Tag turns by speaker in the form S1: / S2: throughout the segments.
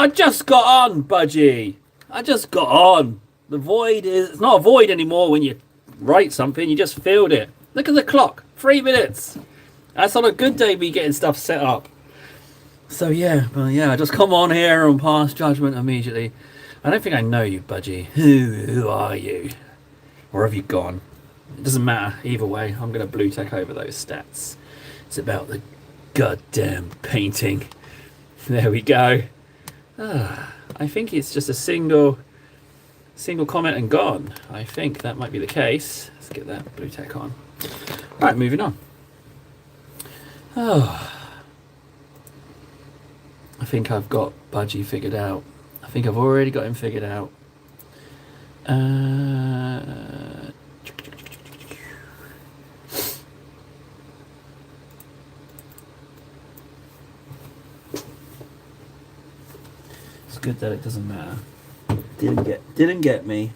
S1: I just got on, Budgie. I just got on. The void is... It's not a void anymore when you write something. You just filled it. Look at the clock. 3 minutes. That's on a good day me getting stuff set up. So yeah, I just come on here and pass judgment immediately. I don't think I know you, Budgie. Who are you? Where have you gone? It doesn't matter. Either way, I'm going to blue tech over those stats. It's about the goddamn painting. There we go. I think it's just a single comment and gone. I think that might be the case. Let's get that blue tech on. Right, moving on. Oh, I think I've got Budgie figured out. I think I've already got him figured out. It's good that it doesn't matter. Didn't get me.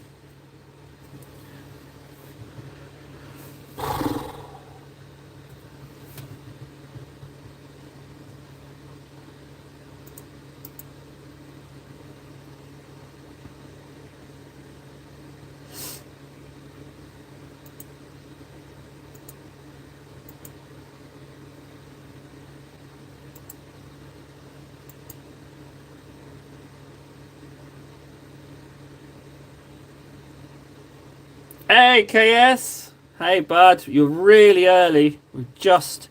S1: Hey KS, hey bud, you're really early. We've just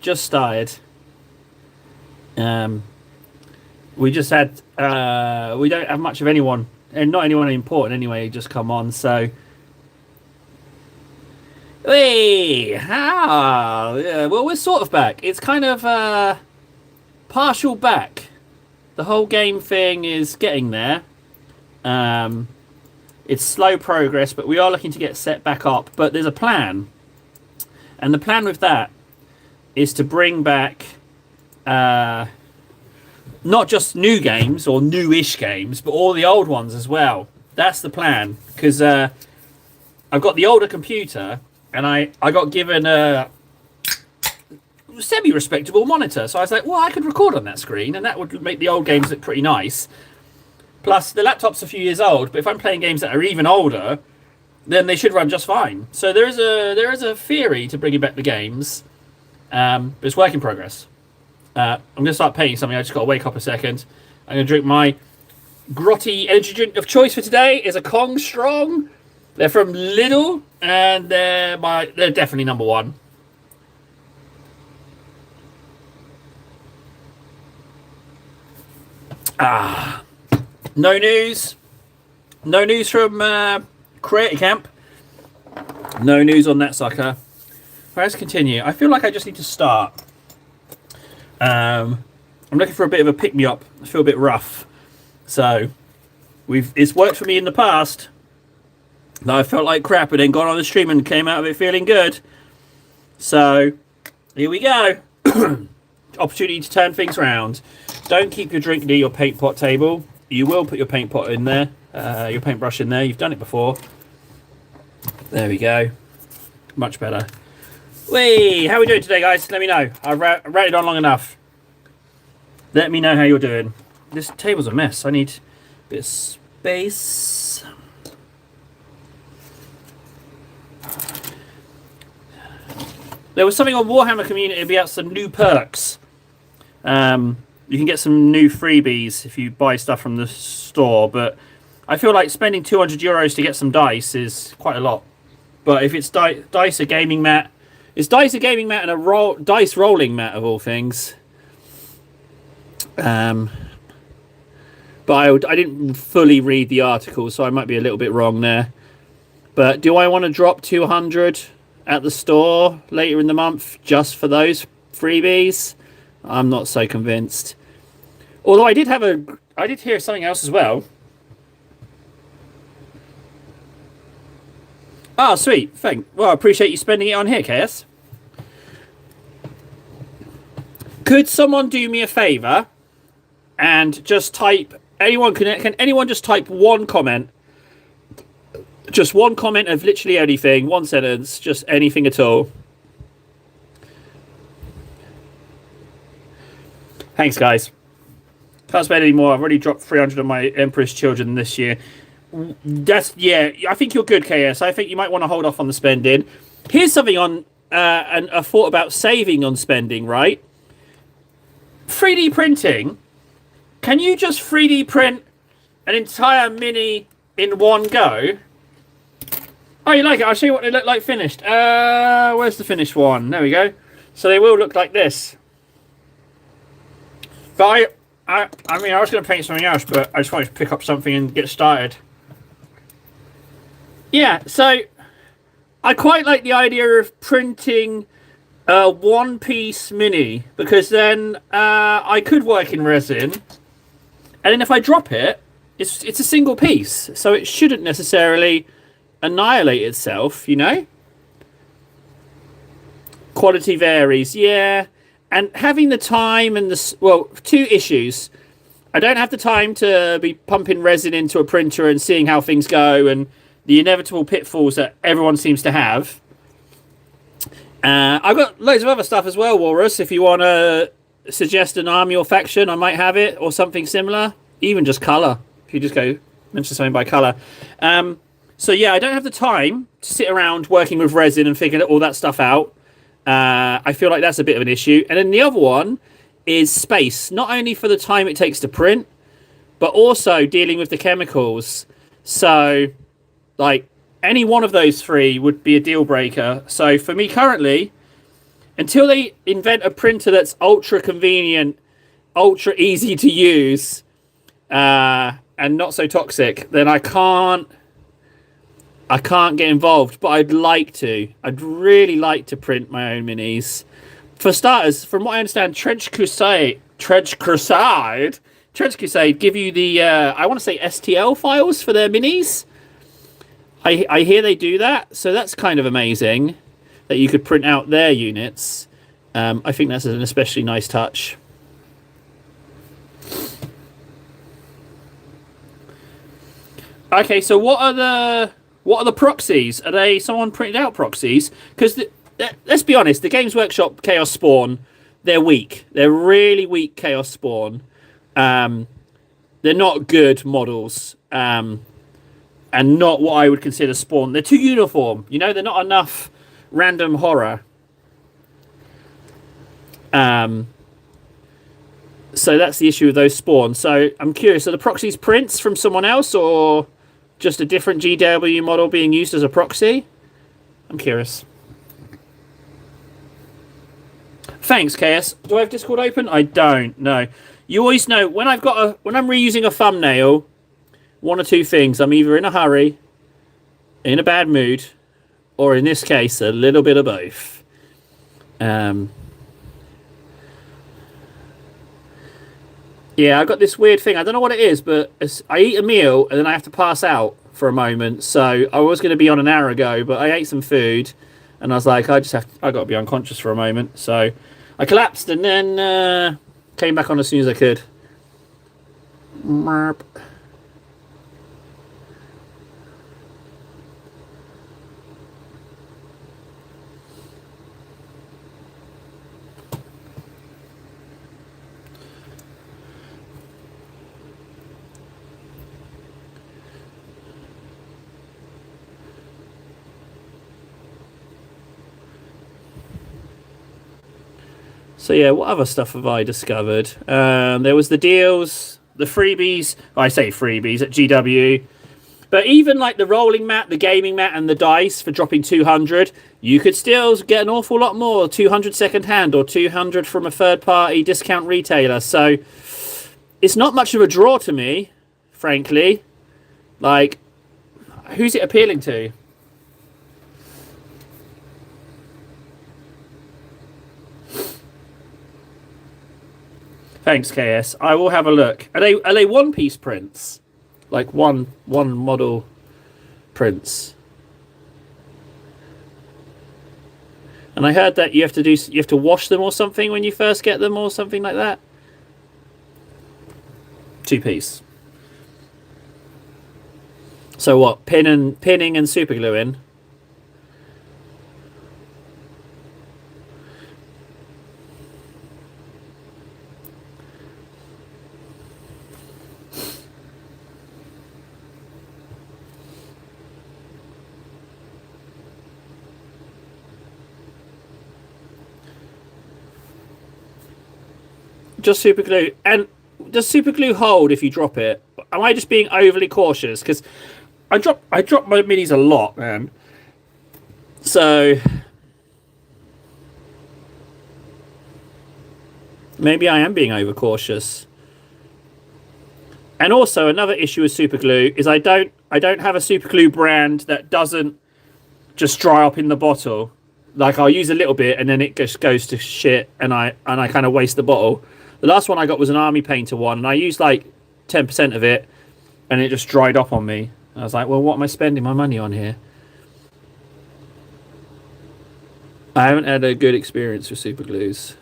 S1: started. We just had we don't have much of anyone, and not anyone important anyway. Just come on, so. Hey, how? Yeah, well, we're sort of back. It's kind of partial back. The whole game thing is getting there. It's slow progress, but we are looking to get set back up. But there's a plan. And the plan with that is to bring back not just new games or new-ish games, but all the old ones as well. That's the plan. Because I've got the older computer, and I got given a semi-respectable monitor. So I was like, well, I could record on that screen, and that would make the old games look pretty nice. Plus, the laptop's a few years old, but if I'm playing games that are even older, then they should run just fine. So there is a theory to bringing back the games, but it's work in progress. I'm going to start painting something. I just got to wake up a second. I'm going to drink my grotty energy drink of choice for today. Is a Kong Strong. They're from Lidl, and they're definitely number one. No news. No news from Creator Camp. No news on that sucker. Right, let's continue. I feel like I just need to start. I'm looking for a bit of a pick-me-up. I feel a bit rough. So, it's worked for me in the past. I felt like crap and then got on the stream and came out of it feeling good. So, here we go. Opportunity to turn things around. Don't keep your drink near your paint pot table. You will put your paint pot in there, your paintbrush in there. You've done it before. There we go. Much better. Whee! How are we doing today, guys? Let me know. I've ranted on long enough. Let me know how you're doing. This table's a mess. I need a bit of space. There was something on Warhammer Community about some new perks. You can get some new freebies if you buy stuff from the store, but I feel like spending €200 to get some dice is quite a lot. But if it's dice, a gaming mat, it's dice, a gaming mat, and a dice rolling mat of all things. But I didn't fully read the article, so I might be a little bit wrong there. But do I want to drop 200 at the store later in the month just for those freebies? I'm not so convinced. Although I did hear something else as well. Oh, sweet. Well, I appreciate you spending it on here, KS. Could someone do me a favour and just type... Can anyone just type one comment? Just one comment of literally anything. One sentence. Just anything at all. Thanks, guys. Can't spend any more. I've already dropped 300 on my Emperor's Children this year. Yeah. I think you're good, KS. I think you might want to hold off on the spending. Here's something on and a thought about saving on spending. Right, 3D printing. Can you just 3D print an entire mini in one go? Oh, you like it? I'll show you what they look like finished. Where's the finished one? There we go. So they will look like this. But I mean, I was going to paint something else, but I just wanted to pick up something and get started. Yeah, so I quite like the idea of printing a one-piece mini, because then I could work in resin, and then if I drop it, it's a single piece, so it shouldn't necessarily annihilate itself, you know? Quality varies, yeah. And having the time and the... Well, two issues. I don't have the time to be pumping resin into a printer and seeing how things go and the inevitable pitfalls that everyone seems to have. I've got loads of other stuff as well, Walrus. If you want to suggest an army or faction, I might have it, or something similar. Even just colour. If you just go mention something by colour. So yeah, I don't have the time to sit around working with resin and figure all that stuff out. I feel like that's a bit of an issue. And then the other one is space. Not only for the time it takes to print, but also dealing with the chemicals. So, like, any one of those three would be a deal breaker. So for me currently, until they invent a printer that's ultra convenient, ultra easy to use, and not so toxic, then I can't get involved. But I'd like to. I'd really like to print my own minis. For starters, from what I understand, Trench Crusade give you the I want to say STL files for their minis. I hear they do that, so that's kind of amazing that you could print out their units. I think that's an especially nice touch. Okay, so what are the proxies? Are they someone printed out proxies? Because let's be honest, the Games Workshop Chaos Spawn, they're weak. They're really weak Chaos Spawn. They're not good models. And not what I would consider Spawn. They're too uniform. You know, they're not enough random horror. So that's the issue with those Spawn. So I'm curious, are the proxies prints from someone else, or just a different GW model being used as a proxy? I'm curious. Thanks, KS. Do I have Discord open? I don't. No. You always know when I'm reusing a thumbnail, one or two things. I'm either in a hurry, in a bad mood, or in this case, a little bit of both. Yeah, I got this weird thing. I don't know what it is, but I eat a meal and then I have to pass out for a moment. So I was going to be on an hour ago, but I ate some food and I was like, I got to be unconscious for a moment. So I collapsed and then came back on as soon as I could. Merp. So yeah, what other stuff have I discovered? There was the deals, the freebies. I say freebies at GW. But even like the rolling mat, the gaming mat, and the dice for dropping 200, you could still get an awful lot more. 200 second hand or 200 from a third-party discount retailer. So it's not much of a draw to me, frankly. Like, who's it appealing to? Thanks, KS. I will have a look. Are they one-piece prints? Like one model prints? And I heard that you have to wash them or something when you first get them or something like that. Two-piece. So what? Pinning and super gluing. just super glue. And does super glue hold if you drop it? Am I just being overly cautious? Because I drop my minis a lot, man. So maybe I am being overcautious. And also another issue with super glue is I don't have a super glue brand that doesn't just dry up in the bottle. Like I'll use a little bit and then it just goes to shit and I kind of waste the bottle. The last one I got was an Army Painter one and I used like 10% of it and it just dried up on me. I was like, well, what am I spending my money on here? I haven't had a good experience with super glues.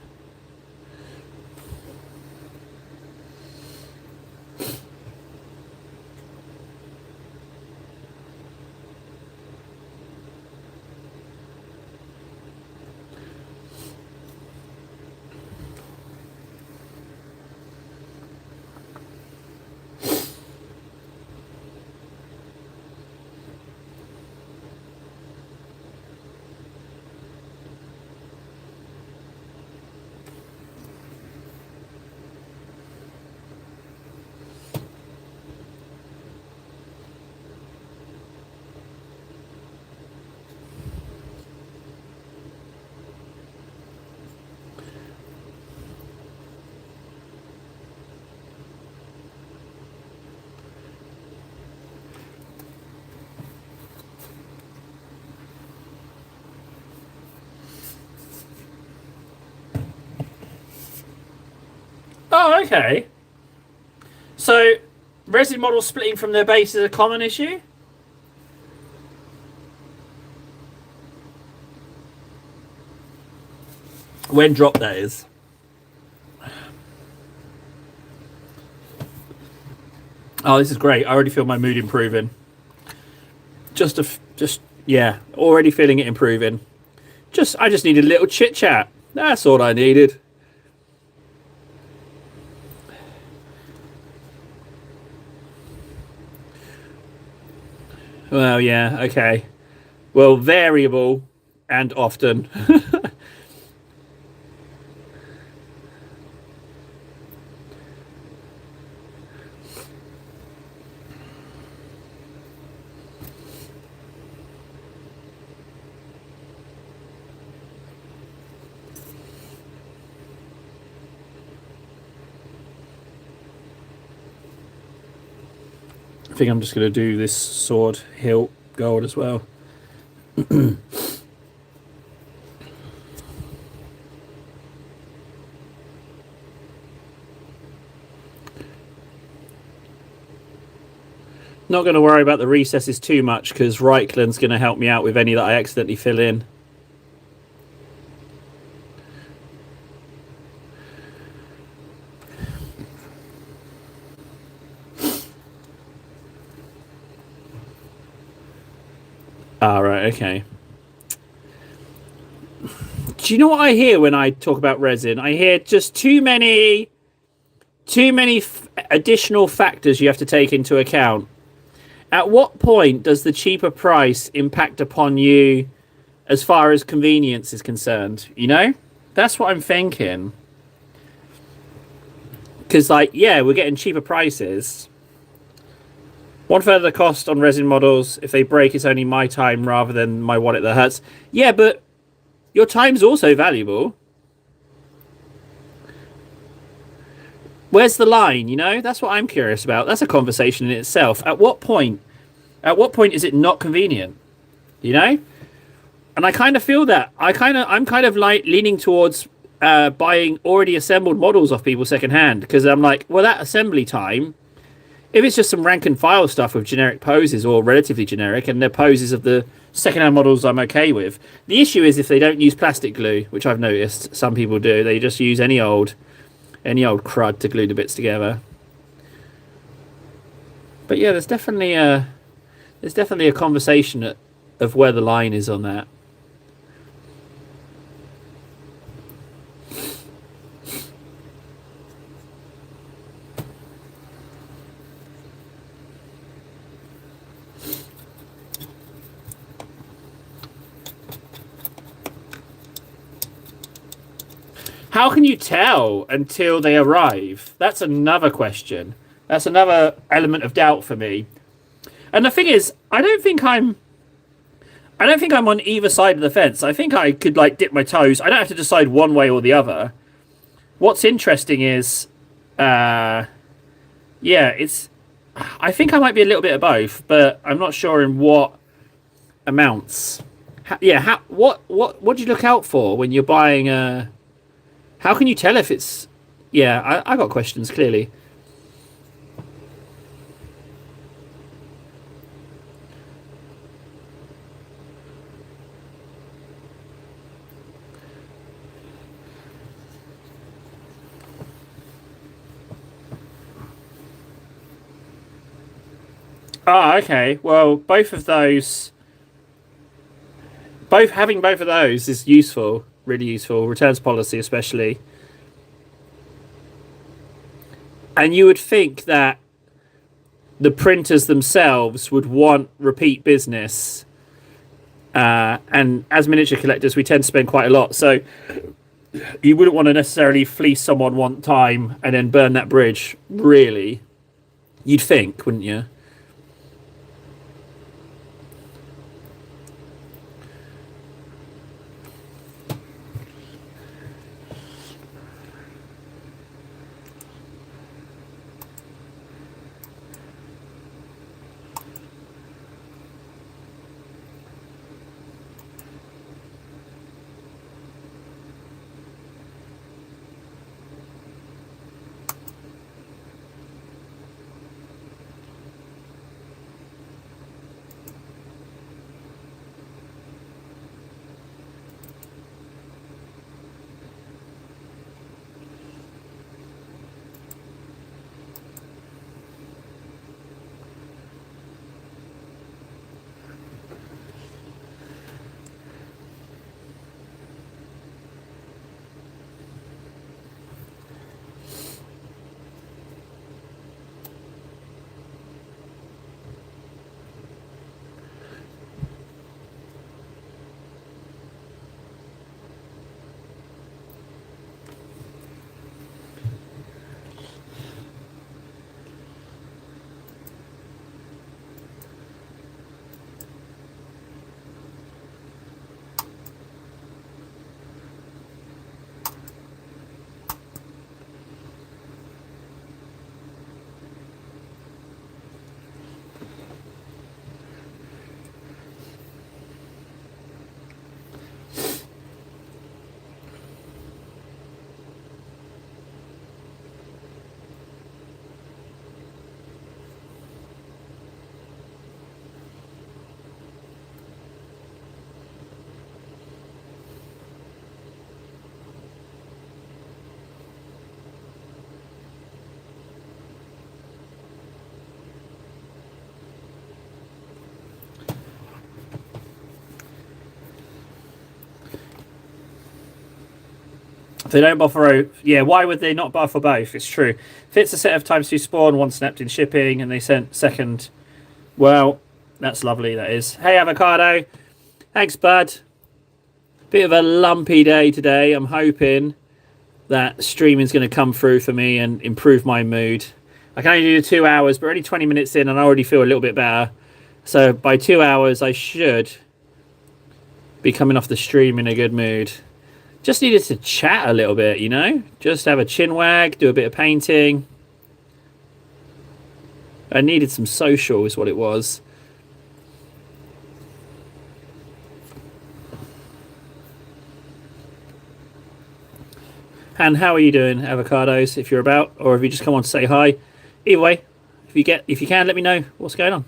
S1: Oh, okay. So, resin models splitting from their base is a common issue? When drop, that is. Oh, this is great. I already feel my mood improving. Yeah, already feeling it improving. I just need a little chit chat. That's all I needed. Well, yeah, okay. Well, variable and often. I think I'm just going to do this sword hilt gold as well. Not going to worry about the recesses too much because Reichland's going to help me out with any that I accidentally fill in. Ah, right, okay. Do you know what I hear when I talk about resin? I hear just too many additional factors you have to take into account. At what point does the cheaper price impact upon you as far as convenience is concerned? You know? That's what I'm thinking. Because, like, yeah, we're getting cheaper prices. One third of the cost on resin models. If they break, it's only my time rather than my wallet that hurts. Yeah, but your time's also valuable. Where's the line, you know? That's what I'm curious about. That's a conversation in itself. At what point is it not convenient? You know? And I kind of feel that. I'm kind of like leaning towards buying already assembled models off people secondhand because I'm like, well, that assembly time, if it's just some rank and file stuff with generic poses or relatively generic and they're poses of the secondhand models I'm okay with. The issue is if they don't use plastic glue, which I've noticed some people do, they just use any old crud to glue the bits together. But yeah, there's definitely a conversation of where the line is on that. How can you tell until they arrive? That's another question. That's another element of doubt for me. And the thing is, I don't think I'm on either side of the fence. I think I could like dip my toes. I don't have to decide one way or the other. What's interesting is, yeah, it's. I think I might be a little bit of both, but I'm not sure in what amounts. Yeah, what do you look out for when you're buying a? How can you tell if it's? Yeah, I got questions clearly. Ah, okay. Well, both having both of those is useful, really useful. Returns policy, especially. And you would think that the printers themselves would want repeat business. And as miniature collectors, we tend to spend quite a lot. So you wouldn't want to necessarily fleece someone one time and then burn that bridge, really. You'd think, wouldn't you? If they don't buffer, yeah, why would they not buffer both? It's true. If it's a set of times two spawn, one snapped in shipping, and they sent second, well, that's lovely, that is. Hey, Avocado. Thanks, bud. Bit of a lumpy day today. I'm hoping that streaming's going to come through for me and improve my mood. I can only do 2 hours, but we're only 20 minutes in, and I already feel a little bit better. So by 2 hours, I should be coming off the stream in a good mood. Just needed to chat a little bit, you know? Just have a chin wag, do a bit of painting. I needed some social is what it was. And how are you doing, Avocados, if you're about, or if you just come on to say hi? Either way, if you can, let me know what's going on.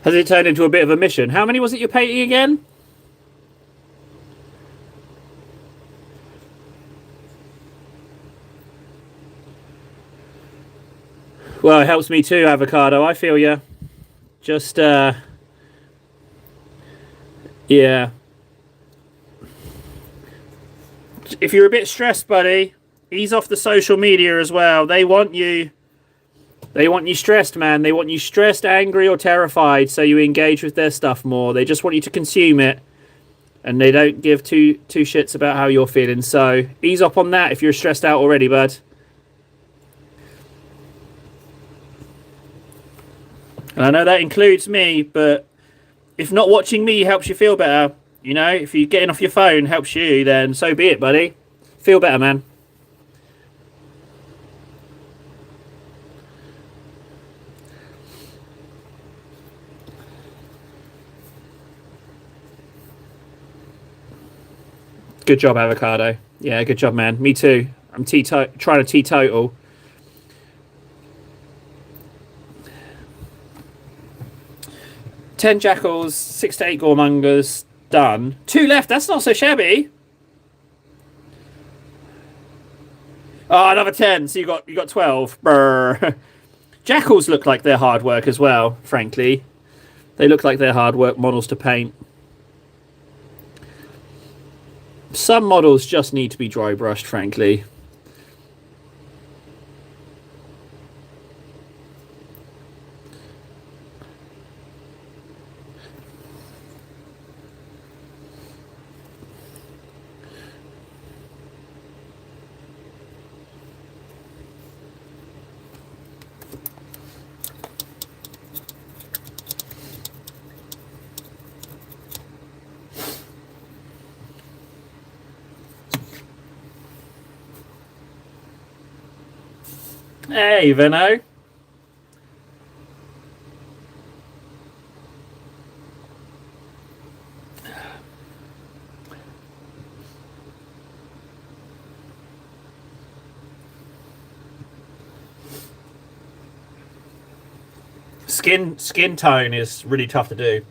S1: Has it turned into a bit of a mission? How many was it you're painting again? Well, it helps me too, Avocado. I feel you. Just, yeah. If you're a bit stressed, buddy, ease off the social media as well. They want you. They want you stressed, man. They want you stressed, angry, or terrified, so you engage with their stuff more. They just want you to consume it, and they don't give two shits about how you're feeling. So ease up on that if you're stressed out already, bud. And I know that includes me, but if not watching me helps you feel better, you know, if you getting off your phone helps you, then so be it, buddy. Feel better, man. Good job, Avocado. Yeah, good job, man. Me too. I'm trying to teetotal. 10 jackals, 6 to 8 goremongers, done. 2 left, that's not so shabby. Oh, another 10, so you got 12. Brr. Jackals look like they're hard work as well, frankly. They look like they're hard work models to paint. Some models just need to be dry brushed, frankly. Hey, Veno. Skin tone is really tough to do.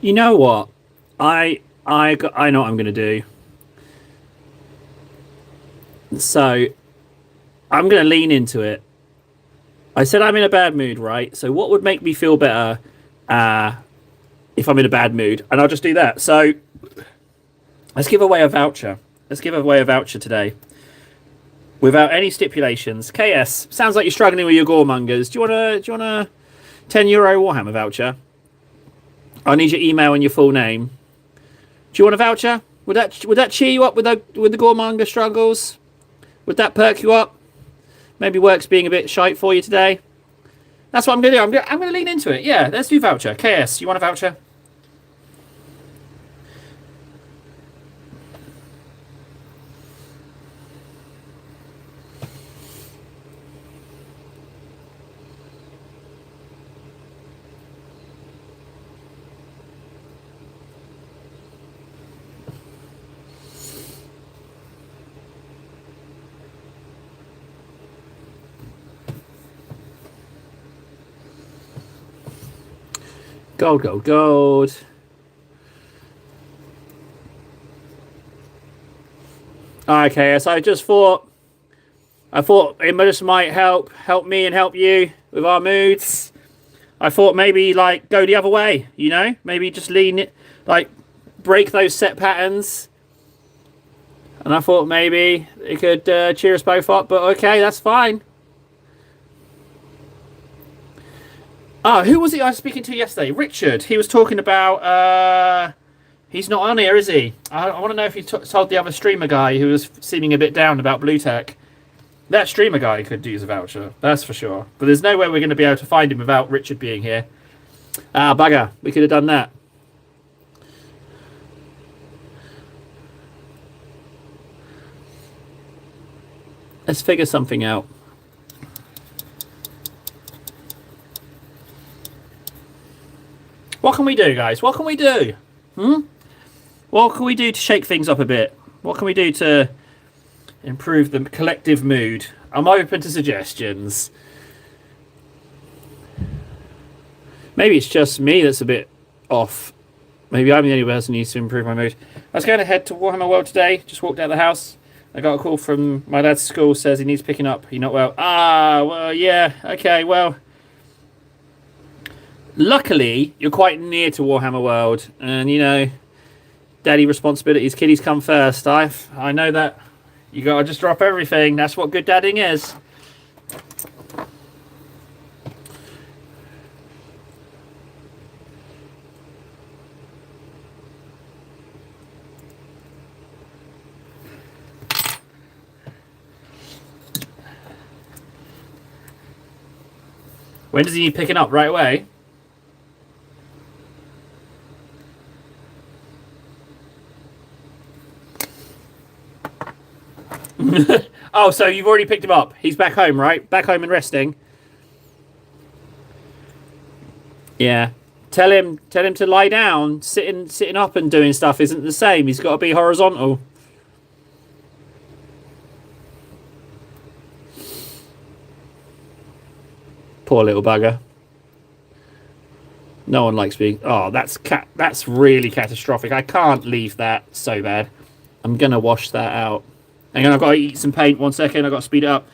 S1: You know what? I know what I'm going to do. So I'm going to lean into it. I said I'm in a bad mood, right? So what would make me feel better if I'm in a bad mood? And I'll just do that. So let's give away a voucher. Let's give away a voucher today. Without any stipulations. KS, sounds like you're struggling with your Goremongers. Do you want a €10 Warhammer voucher? I need your email and your full name. Do you want a voucher? Would that cheer you up with the Goremonger struggles? Would that perk you up? Maybe work's being a bit shite for you today. That's what I'm gonna do. I'm gonna lean into it. Yeah, let's do voucher. KS, you want a voucher? Gold, gold, gold. Okay, so I thought it just might help me and help you with our moods. I thought maybe like go the other way, you know? Maybe just lean it, like break those set patterns. And I thought maybe it could cheer us both up, but okay, that's fine. Oh, who was it I was speaking to yesterday? Richard. He was talking about... he's not on here, is he? I want to know if he told the other streamer guy who was seeming a bit down about Blue Tech. That streamer guy could use a voucher, that's for sure. But there's no way we're going to be able to find him without Richard being here. Ah, bugger. We could have done that. Let's figure something out. What can we do, guys? What can we do? What can we do to shake things up a bit? What can we do to improve the collective mood? I'm open to suggestions. Maybe it's just me that's a bit off. Maybe I'm the only person who needs to improve my mood. I was going to head to Warhammer World today. Just walked out of the house. I got a call from my dad's school. Says he needs picking up. He's not well. Ah, well, yeah. Okay, well... Luckily, you're quite near to Warhammer World, and you know, daddy responsibilities, kiddies come first. I know that. You gotta just drop everything. That's what good dadding is. When does he need picking up? Right away? Oh, so you've already picked him up. He's back home, right? Back home and resting. Yeah. Tell him to lie down. Sitting up and doing stuff isn't the same. He's got to be horizontal. Poor little bugger. No one likes being... Oh, that's really catastrophic. I can't leave that so bad. I'm going to wash that out. Hang on, I've got to eat some paint. 1 second, I've got to speed it up.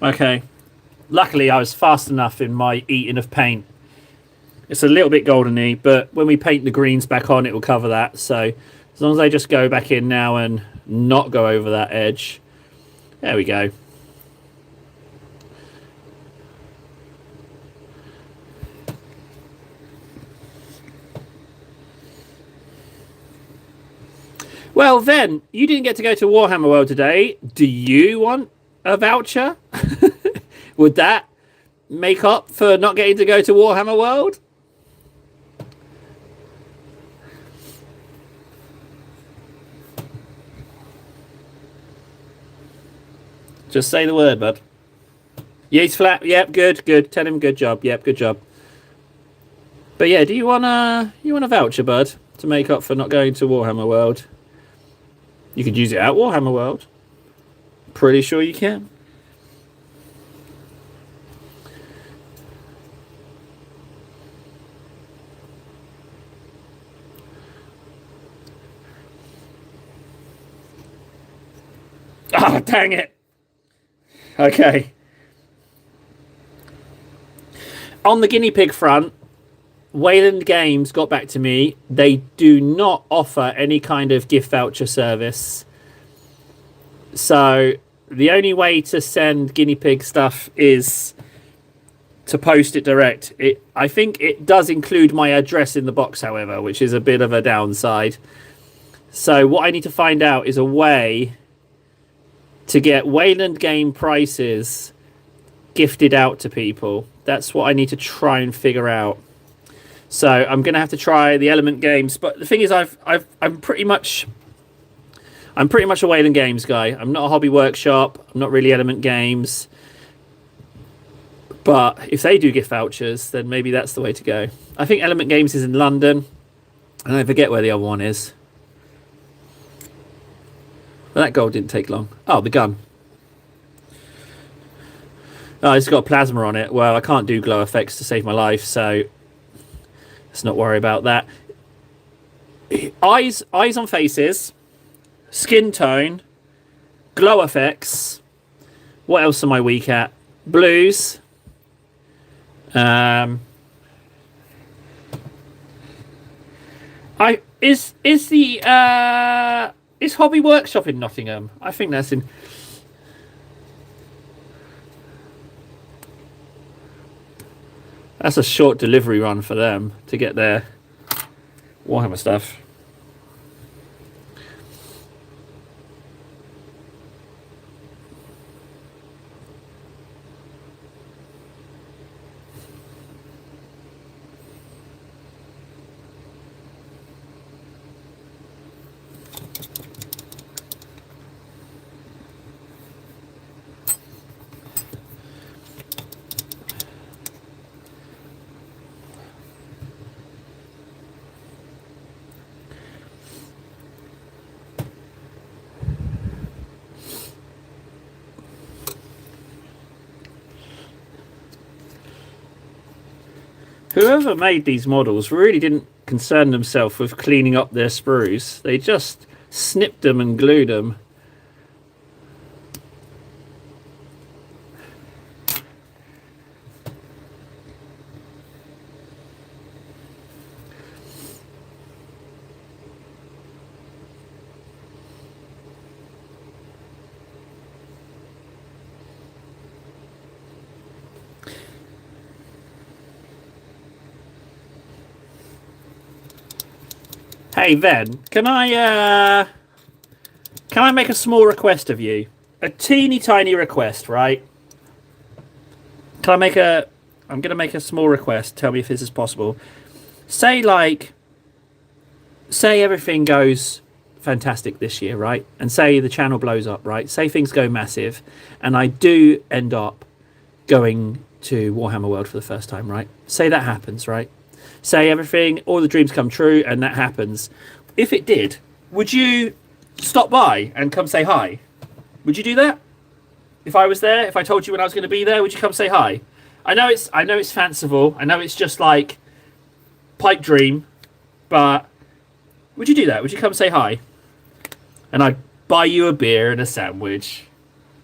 S1: Okay. Luckily, I was fast enough in my eating of paint. It's a little bit goldeny, but when we paint the greens back on, it will cover that. So as long as I just go back in now and not go over that edge. There we go. Well, then, you didn't get to go to Warhammer World today. Do you want a voucher? Would that make up for not getting to go to Warhammer World? Just say the word, bud. Yeah, he's flat. Yep, good. Tell him good job. Yep, good job. But yeah, do you want a voucher, bud, to make up for not going to Warhammer World? You could use it at Warhammer World. Pretty sure you can. Ah, dang it. Okay. On the guinea pig front, Wayland Games got back to me. They do not offer any kind of gift voucher service. So the only way to send guinea pig stuff is to post it direct. I think it does include my address in the box, however, which is a bit of a downside. So what I need to find out is a way to get Wayland Game prices gifted out to people. That's what I need to try and figure out. So I'm going to have to try the Element Games, but the thing is, I'm pretty much a Wayland Games guy. I'm not a Hobby Workshop. I'm not really Element Games. But if they do gift vouchers, then maybe that's the way to go. I think Element Games is in London, and I forget where the other one is. But that gold didn't take long. Oh, the gun. Oh, it's got a plasma on it. Well, I can't do glow effects to save my life, so let's not worry about that. Eyes on faces, skin tone, glow effects. What else am I weak at? Blues. Is Hobby Workshop in Nottingham? I think that's in. That's a short delivery run for them to get their Warhammer stuff. Whoever made these models really didn't concern themselves with cleaning up their sprues. They just snipped them and glued them. Hey Ven, can I make a small request of you? A teeny tiny request, right? I'm gonna make a small request. Tell me if this is possible. Say everything goes fantastic this year, right? And say the channel blows up, right? Say things go massive, and I do end up going to Warhammer World for the first time, right? Say that happens, right? Say everything, all the dreams come true, and that happens. If it did, would you stop by and come say hi? Would you do that? If I was there, if I told you when I was going to be there, would you come say hi? I know it's fanciful. I know it's just like pipe dream, but would you do that? Would you come say hi? And I'd buy you a beer and a sandwich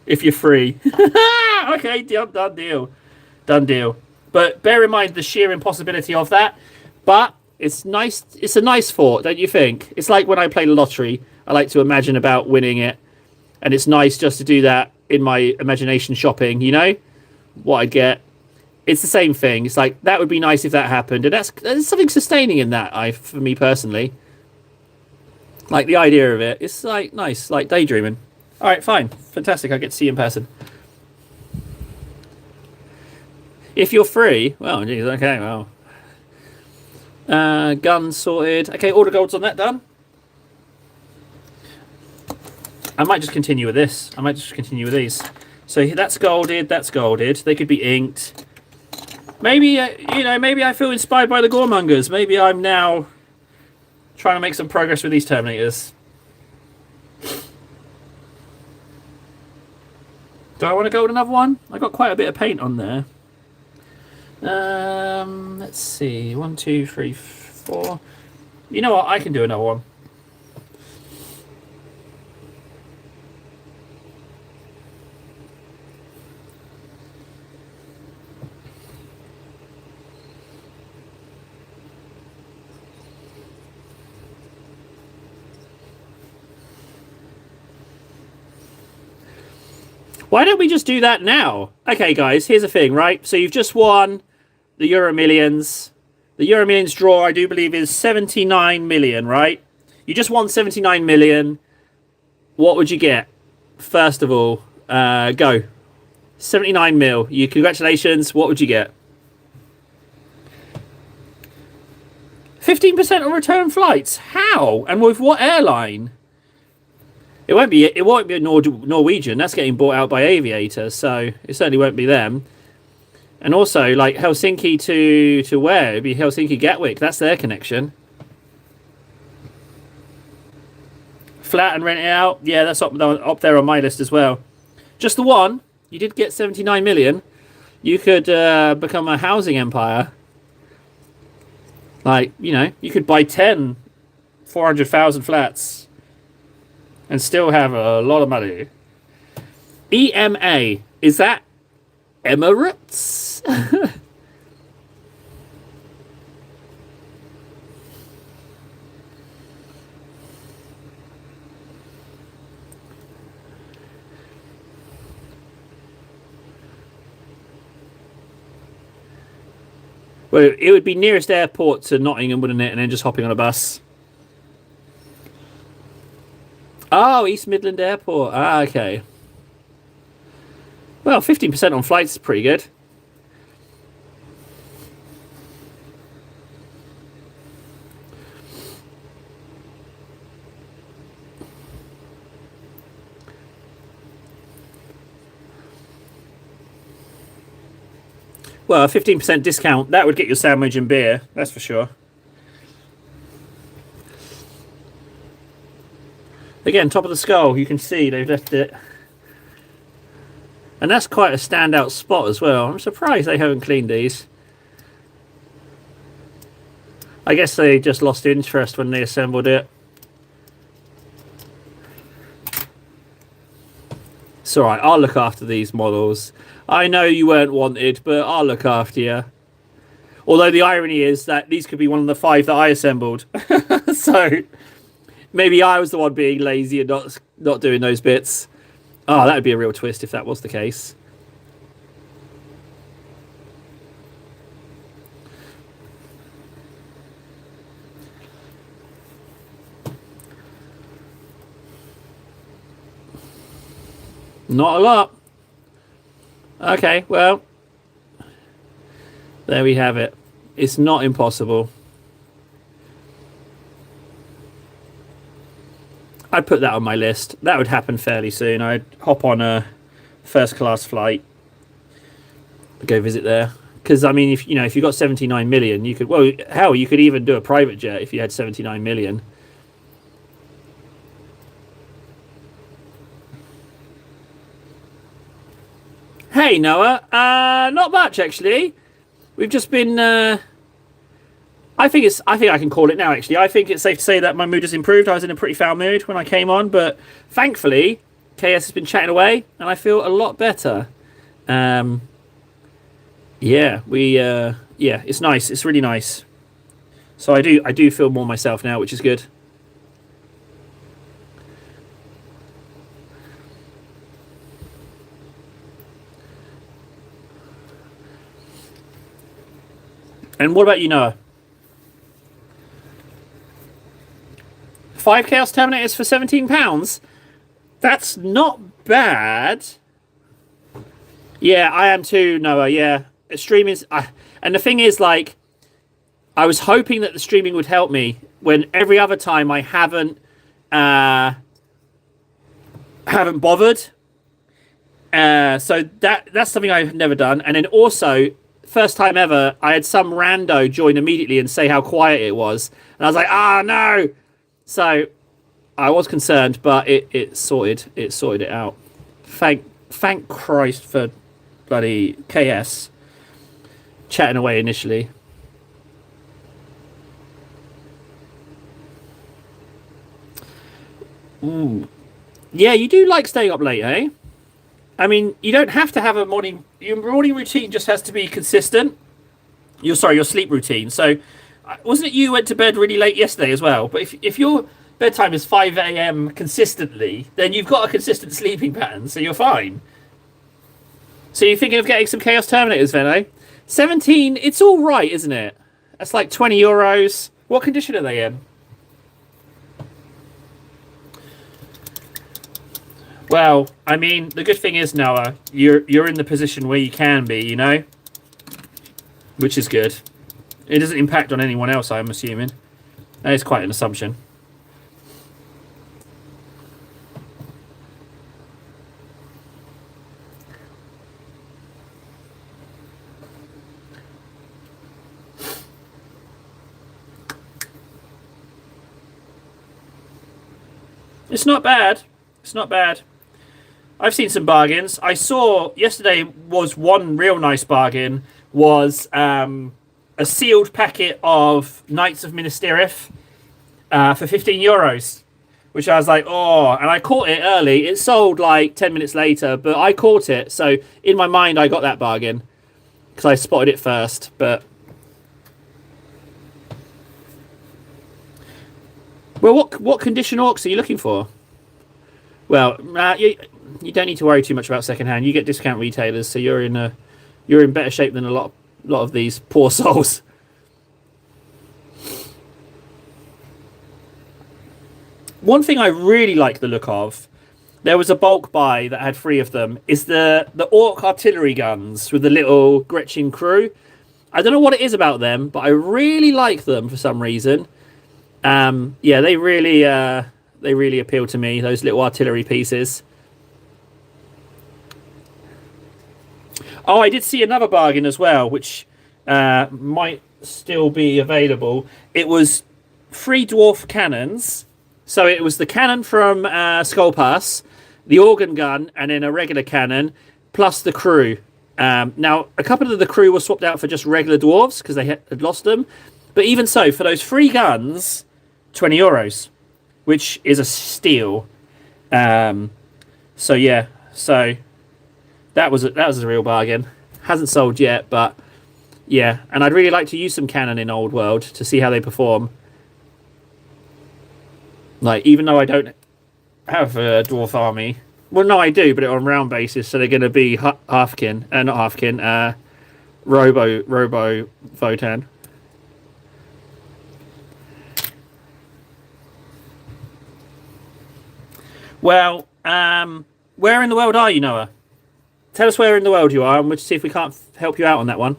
S1: if you're free. Okay, done deal. Done deal. But bear in mind the sheer impossibility of that. But it's nice. It's a nice thought, don't you think? It's like when I play the lottery. I like to imagine about winning it. And it's nice just to do that in my imagination shopping, you know? What I'd get. It's the same thing. It's like, that would be nice if that happened. And there's something sustaining in that, for me personally. Like, the idea of it. It's like, nice. Like, daydreaming. Alright, fine. Fantastic. I get to see you in person. If you're free, well, geez, okay, well. Guns sorted. Okay, order golds on that done. I might just continue with this. I might just continue with these. So that's golded, that's golded. They could be inked. Maybe, maybe I feel inspired by the Goremongers. Maybe I'm now trying to make some progress with these Terminators. Do I want to gold another one? I got quite a bit of paint on there. Let's see. 1, 2, 3, 4. You know what? I can do another one. Why don't we just do that now? Okay, guys, here's the thing, right? So you've just won the Euro Millions. The Euro Millions draw, I do believe, is 79 million, right? You just won 79 million. What would you get? First of all, go. 79 mil. You congratulations. What would you get? 15% on return flights. How? And with what airline? It won't be Norwegian. That's getting bought out by Aviator, so it certainly won't be them. And also, like Helsinki to where? It'd be Helsinki Gatwick. That's their connection. Flat and rent it out. Yeah, that's up there on my list as well. Just the one. You did get 79 million. You could become a housing empire. Like, you know, you could buy 10 400,000 flats and still have a lot of money. EMA. Is that Emirates? Well, it would be nearest airport to Nottingham, wouldn't it? And then just hopping on a bus. Oh, East Midland Airport. Ah, okay. Well, 15% on flights is pretty good. Well, a 15% discount, that would get you a sandwich and beer, that's for sure. Again, top of the skull, you can see they've left it. And that's quite a standout spot as well. I'm surprised they haven't cleaned these. I guess they just lost interest when they assembled it. It's alright, I'll look after these models. I know you weren't wanted, but I'll look after you. Although the irony is that these could be one of the 5 that I assembled. So maybe I was the one being lazy and not doing those bits. Oh, that would be a real twist if that was the case. Not a lot. Okay, well, there we have it. It's not impossible. I'd put that on my list. That would happen fairly soon. I'd hop on a first class flight, go visit there. Because I mean, if you got 79 million, you could. Well, hell, you could even do a private jet if you had 79 million. Hey Noah, not much actually. We've just been. I think I can call it now. Actually, I think it's safe to say that my mood has improved. I was in a pretty foul mood when I came on, but thankfully, KS has been chatting away, and I feel a lot better. Yeah, it's nice. It's really nice. So I do feel more myself now, which is good. And what about you, Noah? 5 Chaos Terminators for £17? That's not bad. Yeah, I am too, Noah. Yeah, streaming is... and the thing is, like, I was hoping that the streaming would help me when every other time I haven't bothered. So that's something I've never done. And then also... first time ever, I had some rando join immediately and say how quiet it was. And I was like, no! So, I was concerned, but it sorted it out. Thank Christ for bloody KS chatting away initially. Ooh. Yeah, you do like staying up late, eh? I mean, you don't have to have a morning... Your morning routine just has to be consistent. Your sleep routine. So, wasn't it you went to bed really late yesterday as well? But if your bedtime is 5 a.m. consistently, then you've got a consistent sleeping pattern, so you're fine. So you're thinking of getting some Chaos Terminators then, eh? 17, it's all right, isn't it? That's like 20 euros. What condition are they in? Well, I mean, the good thing is, Noah, you're in the position where you can be, you know? Which is good. It doesn't impact on anyone else, I'm assuming. That is quite an assumption. It's not bad. It's not bad. I've seen some bargains. I saw yesterday was one real nice bargain was a sealed packet of Knights of Minas Tirith for 15 euros, which I was like, oh, and I caught it early. It sold like 10 minutes later, but I caught it. So in my mind, I got that bargain because I spotted it first. But well, what condition orcs are you looking for? Well, you don't need to worry too much about secondhand. You get discount retailers, so you're in better shape than a lot of these poor souls. One thing I really like the look of, there was a bulk buy that had 3 of them, is the orc artillery guns with the little Gretchen crew. I don't know what it is about them, but I really like them for some reason. Yeah, they really appeal to me, those little artillery pieces. Oh, I did see another bargain as well, which might still be available. It was 3 dwarf cannons. So it was the cannon from Skull Pass, the organ gun, and then a regular cannon, plus the crew. Now, a couple of the crew were swapped out for just regular dwarves because they had lost them. But even so, for those 3 guns, 20 euros, which is a steal. So yeah, so that was a real bargain. Hasn't sold yet, but yeah. And I'd really like to use some cannon in Old World to see how they perform. Like, even though I don't have a dwarf army, well, no, I do, but on round basis, so they're going to be Halfkin, not Halfkin, Robo Votan. Well, where in the world are you, Noah? Tell us where in the world you are, and we'll see if we can't help you out on that one.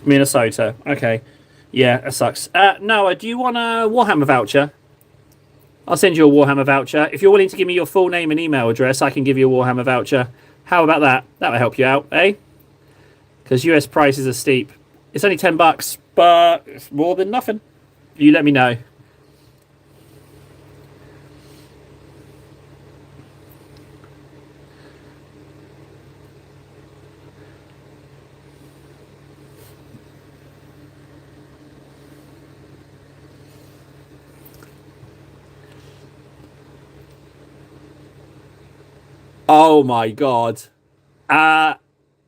S1: Minnesota. Okay. Yeah, that sucks. Noah, do you want a Warhammer voucher? I'll send you a Warhammer voucher. If you're willing to give me your full name and email address, I can give you a Warhammer voucher. How about that? That will help you out, eh? Because US prices are steep. It's only $10, but it's more than nothing. You let me know. Oh my god. I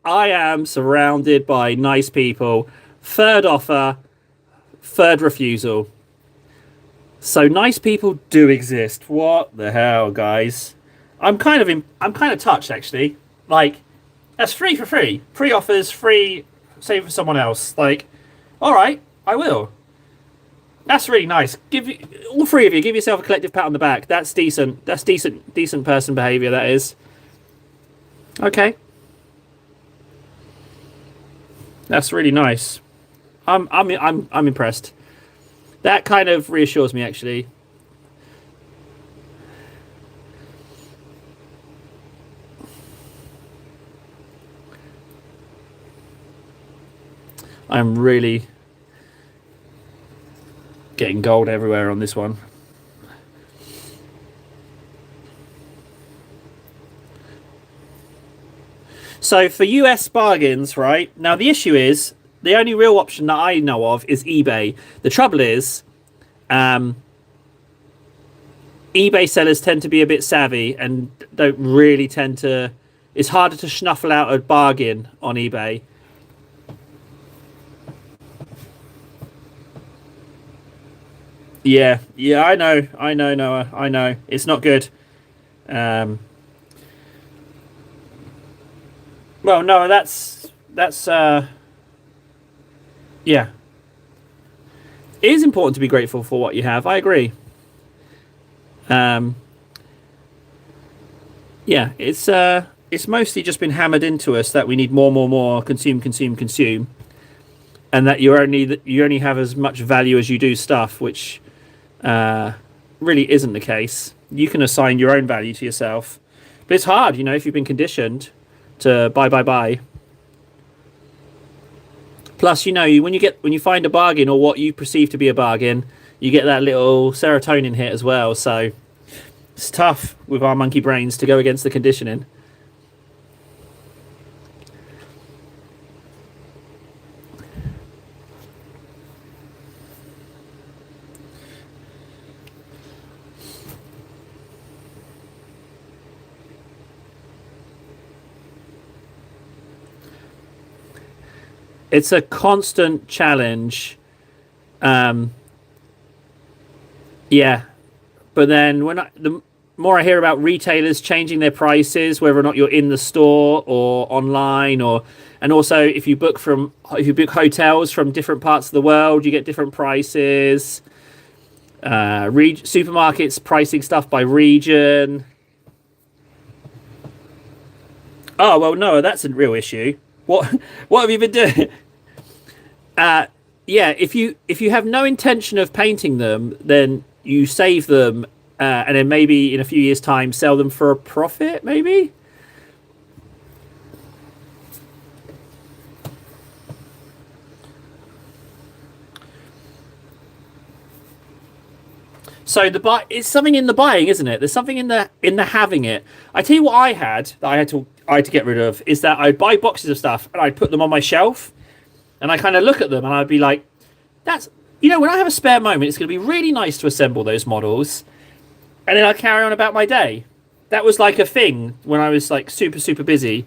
S1: am surrounded by nice people. Third offer, third refusal. So nice people do exist. What the hell, guys? I'm kind of touched actually. Like, that's free for free. Free offers, free save for someone else. Like, all right, I will. That's really nice. All 3 of you, give yourself a collective pat on the back. That's decent. That's decent person behavior, that is. Okay. That's really nice. I'm impressed. That kind of reassures me, actually. I'm really getting gold everywhere on this one. So for US bargains, right? Now the issue is the only real option that I know of is eBay. The trouble is, eBay sellers tend to be a bit savvy and don't really tend to. It's harder to snuffle out a bargain on eBay. Yeah, yeah, I know, Noah, I know. It's not good. Um, well, Noah, that's yeah. It is important to be grateful for what you have. I agree. Um, yeah, it's mostly just been hammered into us that we need more, more, more, consume, consume, consume, and that you only have as much value as you do stuff, which uh, really isn't the case. You can assign your own value to yourself, but it's hard, if you've been conditioned to buy, buy, buy. Plus, when you find a bargain or what you perceive to be a bargain, you get that little serotonin hit as well. So it's tough with our monkey brains to go against the conditioning. It's a constant challenge. Um, yeah, but then the more I hear about retailers changing their prices, whether or not you're in the store or online, and also if you book hotels from different parts of the world, you get different prices. Supermarkets pricing stuff by region. Oh well, no, that's a real issue. What what have you been doing? Uh, yeah, if you have no intention of painting them, then you save them, and then maybe in a few years' time sell them for a profit. Maybe. So it's something in the buying, isn't it? There's something in the having it. I tell you what I had to get rid of is that I'd buy boxes of stuff and I'd put them on my shelf and I kind of look at them and I'd be like, that's when I have a spare moment, it's going to be really nice to assemble those models, and then I'd carry on about my day. That was like a thing when I was like super super busy.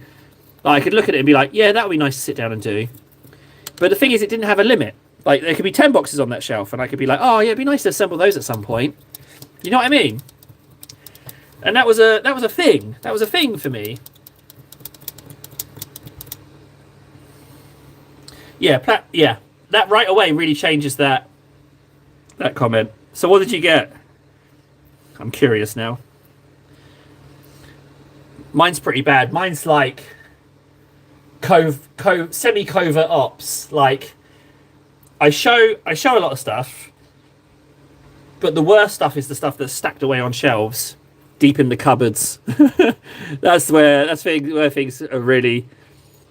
S1: Like, I could look at it and be like, yeah, that would be nice to sit down and do. But the thing is, it didn't have a limit. Like, there could be 10 boxes on that shelf, and I could be like, oh, yeah, it'd be nice to assemble those at some point. You know what I mean? And that was a thing. That was a thing for me. Yeah, yeah. That right away really changes that comment. So what did you get? I'm curious now. Mine's pretty bad. Mine's like semi covert ops. Like, I show a lot of stuff, but the worst stuff is the stuff that's stacked away on shelves, deep in the cupboards. That's where things are really,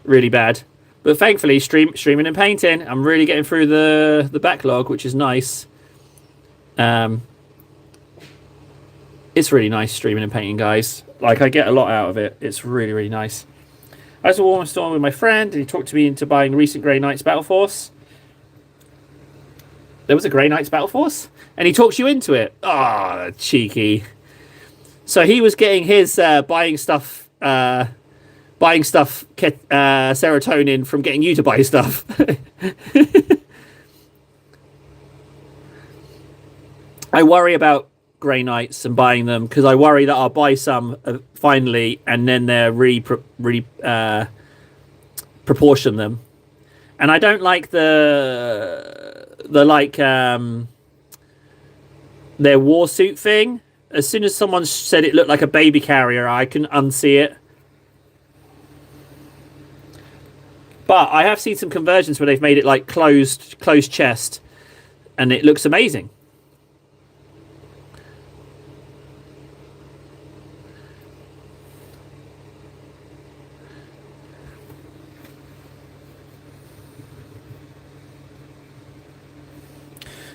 S1: really bad. But thankfully, streaming and painting, I'm really getting through the backlog, which is nice. Um, it's really nice streaming and painting, guys. Like, I get a lot out of it. It's really, really nice. I was a warm storm with my friend, and he talked me into buying recent Grey Knights Battle Force. There was a Grey Knights Battle Force, and he talks you into it. Ah, oh, cheeky. So he was getting his serotonin from getting you to buy stuff. I worry about Grey Knights and buying them because I worry that I'll buy some finally, and then they're proportion them, and I don't like their war suit thing. As soon as someone said it looked like a baby carrier, I can unsee it. But I have seen some conversions where they've made it like closed chest, and it looks amazing.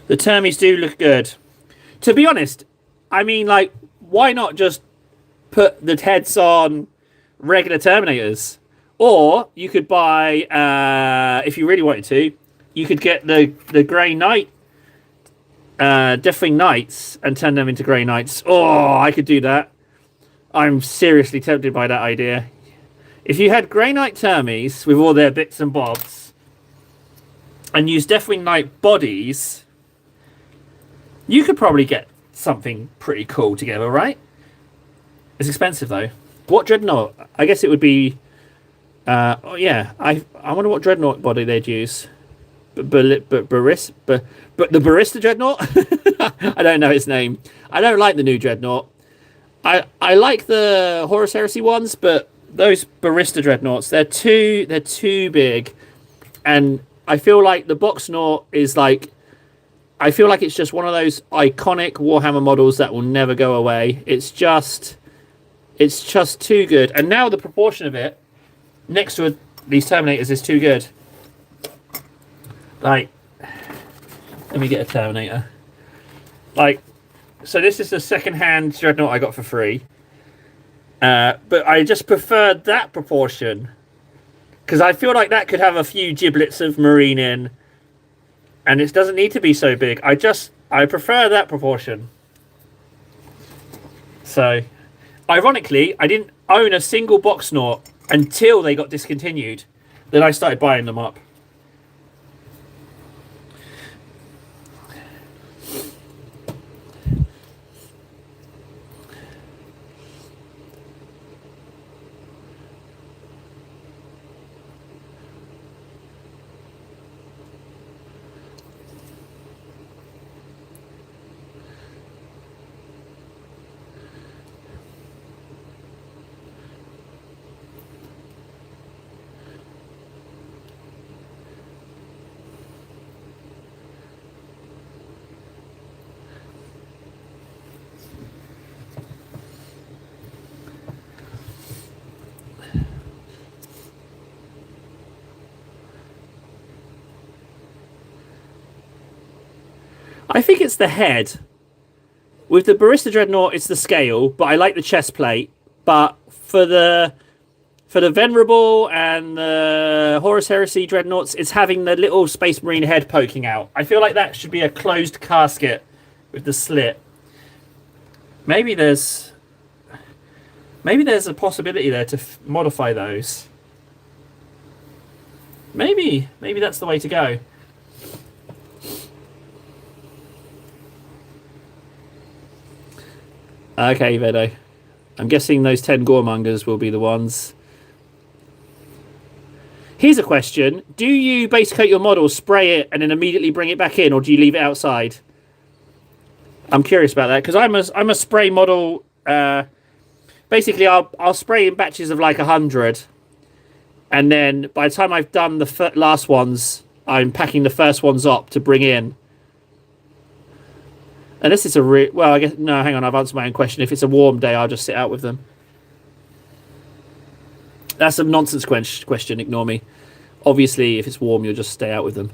S1: The termies do look good. To be honest, I mean, like, why not just put the heads on regular Terminators? Or you could buy, if you really wanted to, you could get the Grey Knight Deathwing Knights and turn them into Grey Knights. Oh, I could do that. I'm seriously tempted by that idea. If you had Grey Knight Termies with all their bits and bobs and use Deathwing Knight bodies, you could probably get something pretty cool together, right? It's expensive though. What Dreadnought? I guess it would be. Oh yeah, I wonder what Dreadnought body they'd use. But the Barista Dreadnought. I don't know his name. I don't like the new Dreadnought. I like the Horus Heresy ones, but those Barista Dreadnoughts, they're too big, and I feel like the Boxnaut is like. I feel like it's just one of those iconic Warhammer models that will never go away. It's just too good. And now the proportion of it next to these Terminators is too good. Like, let me get a Terminator. Like, so this is the second-hand Dreadnought I got for free. But I just preferred that proportion. Because I feel like that could have a few giblets of Marine in. And it doesn't need to be so big. I prefer that proportion. So, ironically, I didn't own a single Boxnaut until they got discontinued. Then I started buying them up. I think it's the head. With the Barista Dreadnought, it's the scale, but I like the chest plate. But for the Venerable and the Horus Heresy Dreadnoughts, it's having the little Space Marine head poking out. I feel like that should be a closed casket with the slit. Maybe there's a possibility there to modify those. Maybe that's the way to go. Okay, Vedo. I'm guessing those 10 Goremongers will be the ones. Here's a question. Do you base coat your model, spray it, and then immediately bring it back in, or do you leave it outside? I'm curious about that, because I'm a spray model. Basically, I'll spray in batches of like 100. And then by the time I've done the last ones, I'm packing the first ones up to bring in. Unless it's well, I guess no. Hang on, I've answered my own question. If it's a warm day, I'll just sit out with them. That's a nonsense question. Ignore me. Obviously, if it's warm, you'll just stay out with them.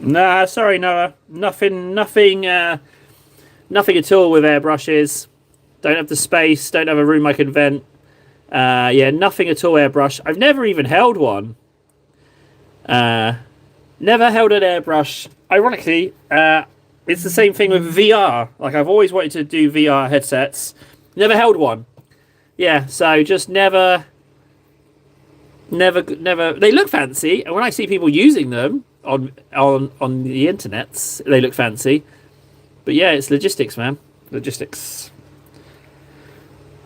S1: Nah, sorry, Noah. Nothing at all with airbrushes. Don't have the space. Don't have a room I can vent. Yeah, nothing at all airbrush. I've never even held one. Never held an airbrush. Ironically, it's the same thing with VR. Like, I've always wanted to do VR headsets. Never held one. Yeah, so just never. They look fancy, and when I see people using them on the internets, they look fancy. But yeah, it's logistics, man. Logistics.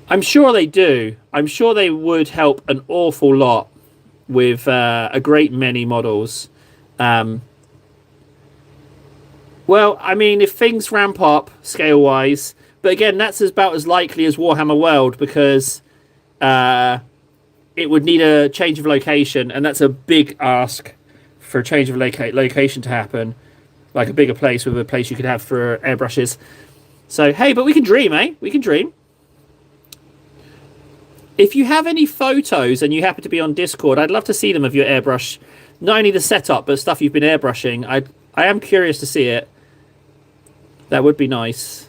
S1: I'm sure they do. I'm sure they would help an awful lot with a great many models. Well, I mean, if things ramp up scale-wise, but again, that's about as likely as Warhammer World, because it would need a change of location, and that's a big ask for a change of location to happen. Like a bigger place with a place you could have for airbrushes. So, hey, but we can dream, eh? We can dream. If you have any photos and you happen to be on Discord, I'd love to see them of your airbrush. Not only the setup, but stuff you've been airbrushing. I am curious to see it. That would be nice.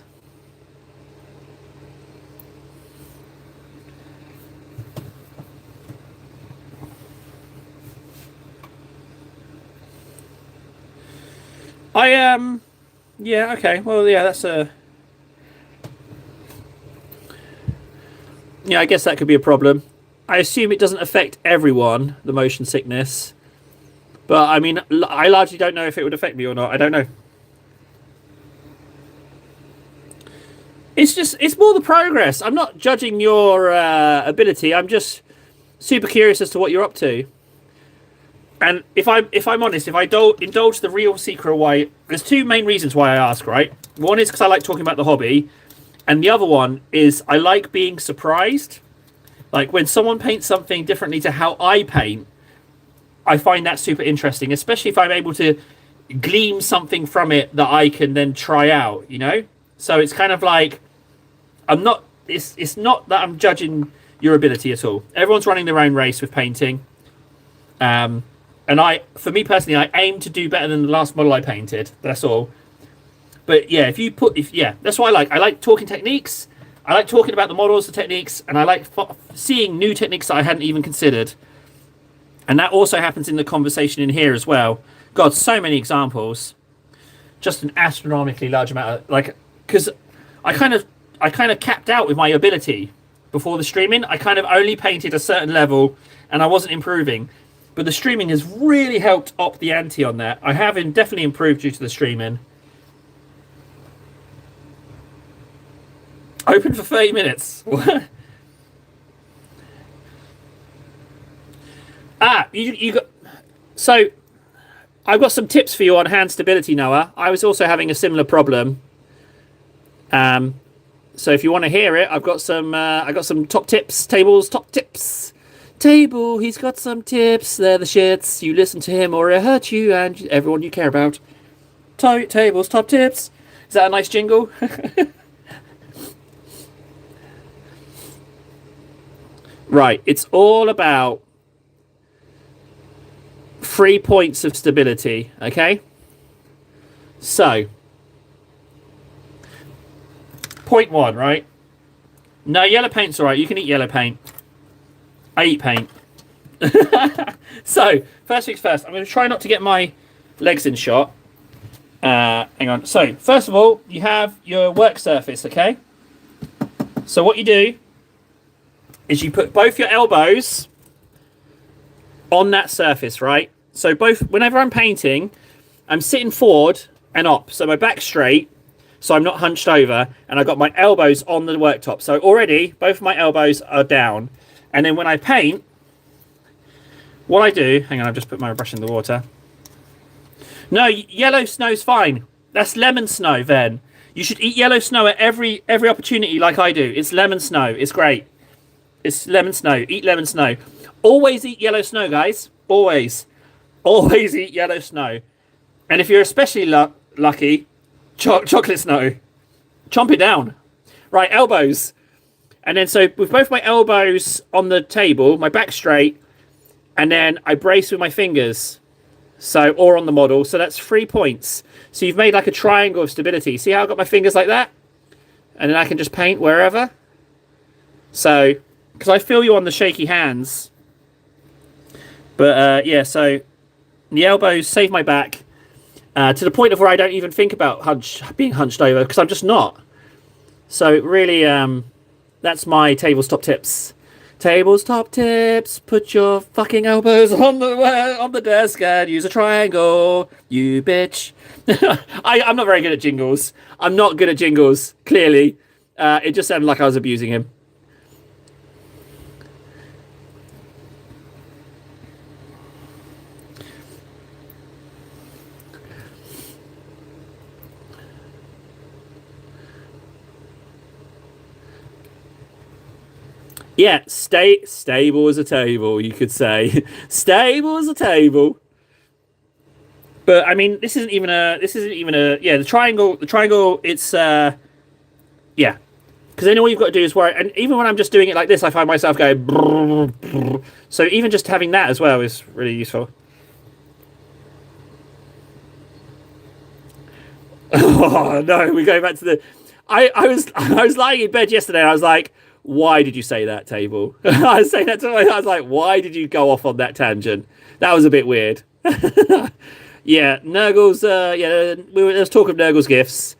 S1: Yeah, okay. Well, yeah, that's a... Yeah, I guess that could be a problem. I assume it doesn't affect everyone, the motion sickness. But, I mean, I largely don't know if it would affect me or not. I don't know. It's more the progress. I'm not judging your ability. I'm just super curious as to what you're up to. And if I'm honest, if I don't indulge the real secret why, there's two main reasons why I ask, right? One is because I like talking about the hobby, and the other one is I like being surprised. Like when someone paints something differently to how I paint, I find that super interesting, especially if I'm able to glean something from it that I can then try out, you know? So it's kind of like it's not that I'm judging your ability at all. Everyone's running their own race with painting. And for me personally, I aim to do better than the last model I painted. That's all. But yeah, that's what I like. I like talking techniques. I like talking about the models, the techniques, and I like seeing new techniques that I hadn't even considered. And that also happens in the conversation in here as well. God, so many examples. Just an astronomically large amount of, because I kind of capped out with my ability before the streaming. I kind of only painted a certain level, and I wasn't improving. But the streaming has really helped up the ante on that. I have definitely improved due to the streaming. Open for 30 minutes. You got... So, I've got some tips for you on hand stability, Noah. I was also having a similar problem. So if you want to hear it, I've got some top tips, top tips. Table, he's got some tips. They're the shits. You listen to him or it hurt you and everyone you care about. Tables, top tips. Is that a nice jingle? Right, it's all about 3 points of stability, okay? So, point 1, right? No, yellow paint's alright. You can eat yellow paint. I eat paint. So, first things first, I'm going to try not to get my legs in shot. Hang on. So, first of all, you have your work surface, okay? So what you do is you put both your elbows on that surface, right? So whenever I'm painting, I'm sitting forward and up. So my back's straight, so I'm not hunched over, and I've got my elbows on the worktop. So already, both of my elbows are down. And then when I paint, what I do... Hang on, I've just put my brush in the water. No, yellow snow's fine. That's lemon snow, then. You should eat yellow snow at every opportunity like I do. It's lemon snow. It's great. It's lemon snow. Eat lemon snow. Always eat yellow snow, guys. Always. Always eat yellow snow. And if you're especially lucky, chocolate snow. Chomp it down. Right, elbows. And then so with both my elbows on the table, my back straight, and then I brace with my fingers. So, or on the model. So that's 3 points. So you've made like a triangle of stability. See how I've got my fingers like that? And then I can just paint wherever. So because I feel you on the shaky hands. But yeah, so the elbows save my back to the point of where I don't even think about being hunched over because I'm just not. So really, that's my tables top tips. Tables top tips. Put your fucking elbows on the desk and use a triangle. You bitch. I'm not very good at jingles. I'm not good at jingles. Clearly, it just sounded like I was abusing him. Yeah, stable as a table, you could say. Stable as a table. But I mean, this isn't even a yeah, the triangle it's yeah. Because then all you've got to do is worry, and even when I'm just doing it like this, I find myself going brrr, brrr. So even just having that as well is really useful. Oh no, we go back to the I was lying in bed yesterday and I was like, why did you say that, table? I was saying that to my I was like, why did you go off on that tangent? That was a bit weird. Yeah, Nurgle's let's talk of Nurgle's gifts.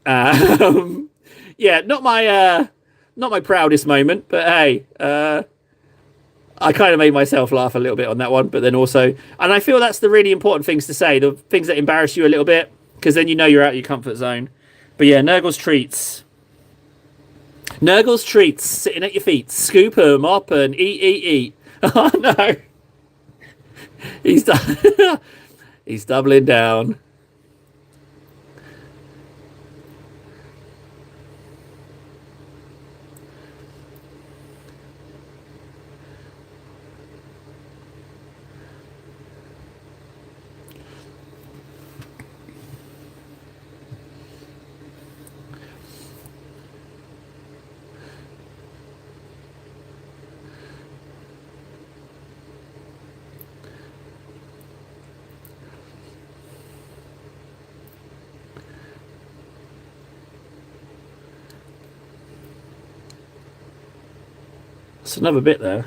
S1: Um, yeah, not my proudest moment, but hey, I kind of made myself laugh a little bit on that one, but then also, and I feel that's the really important things to say, the things that embarrass you a little bit, because then you know you're out of your comfort zone. But yeah, Nurgle's treats. Nurgle's treats sitting at your feet. Scoop 'em up and eat. Oh no, he's he's doubling down. That's another bit there.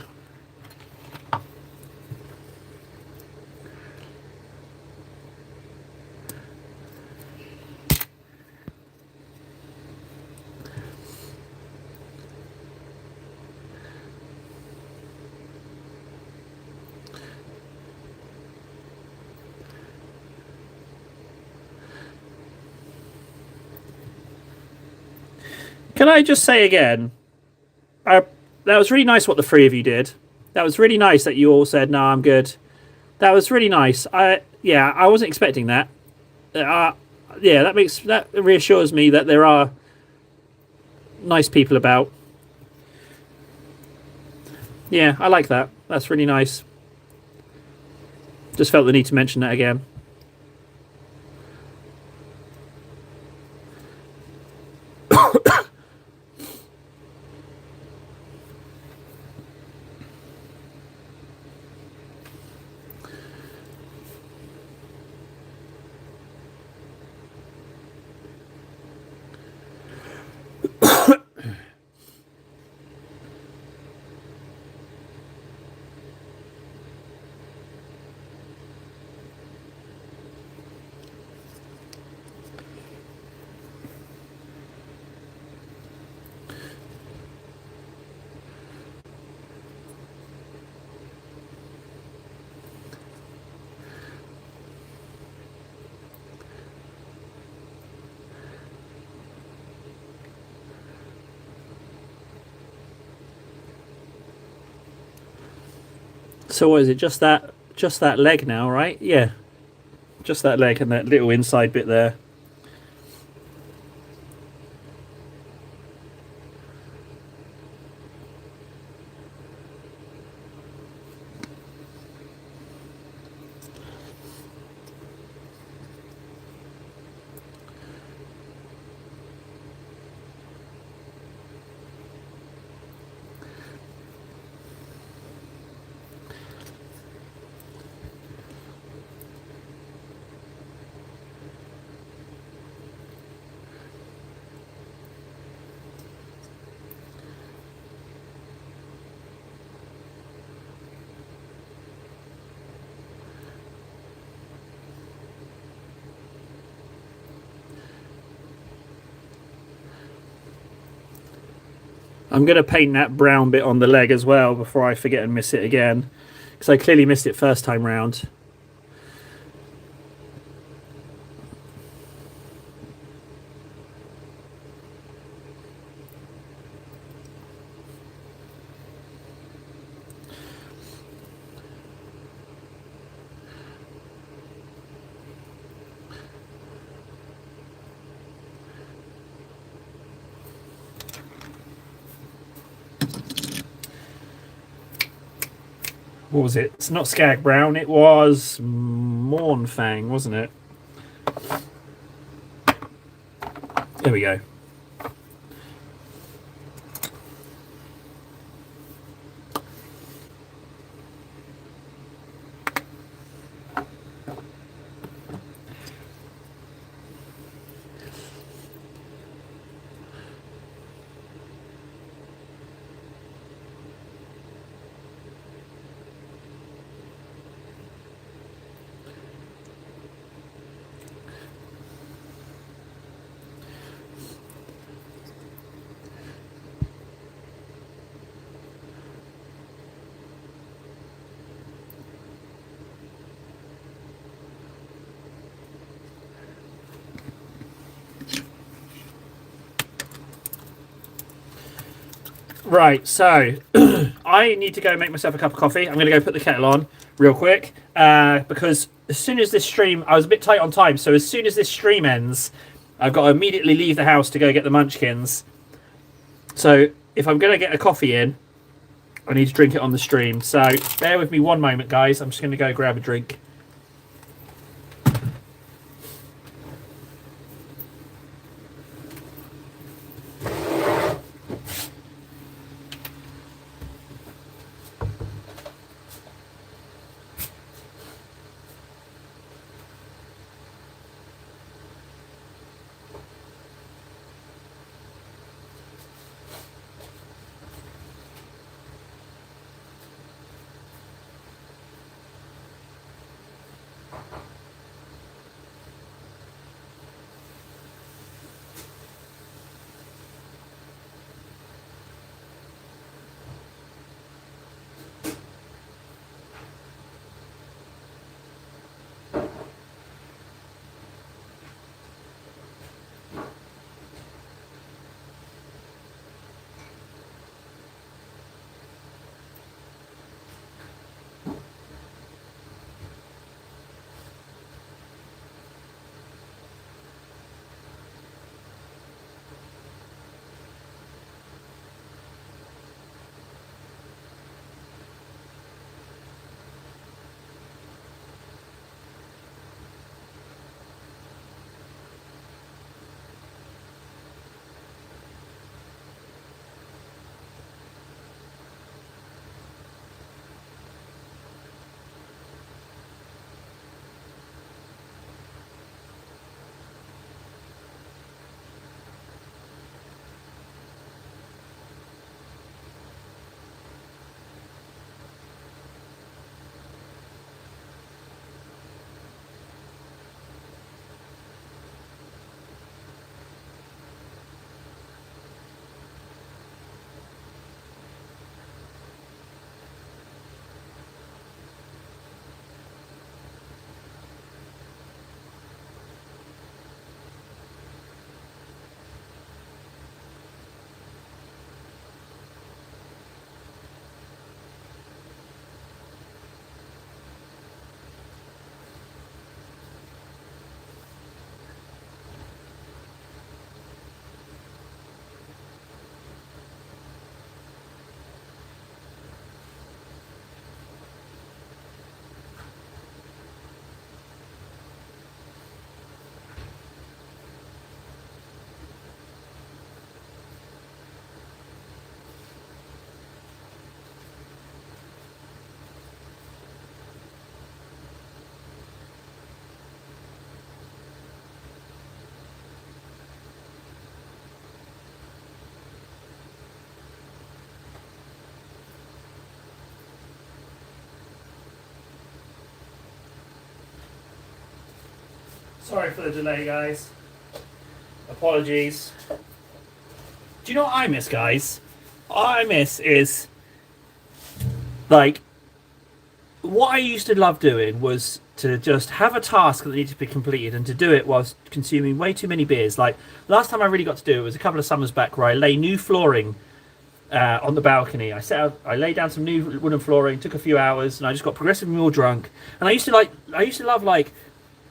S1: Can I just say again, I, that was really nice what the three of you did. That was really nice that you all said, "No, I'm good." That was really nice. I wasn't expecting that. Uh, yeah, that reassures me that there are nice people about. Yeah, I like that. That's really nice. Just felt the need to mention that again. So what is it? Just that leg now, right? Yeah, just that leg and that little inside bit there. I'm going to paint that brown bit on the leg as well before I forget and miss it again, because I clearly missed it first time round. What was it? It's not Skag Brown, it was Mornfang, wasn't it? There we go. Right, so I need to go make myself a cup of coffee. I'm going to go put the kettle on real quick because as soon as this stream, I was a bit tight on time, so as soon as this stream ends, I've got to immediately leave the house to go get the munchkins. So if I'm going to get a coffee in, I need to drink it on the stream. So bear with me one moment, guys. I'm just going to go grab a drink. Sorry for the delay, guys. Apologies. Do you know what I miss, guys? I miss is like what I used to love doing was to just have a task that needed to be completed and to do it whilst consuming way too many beers. Like last time I really got to do it was a couple of summers back where I lay new flooring on the balcony. I laid down some new wooden flooring, took a few hours, and I just got progressively more drunk. And I used to love like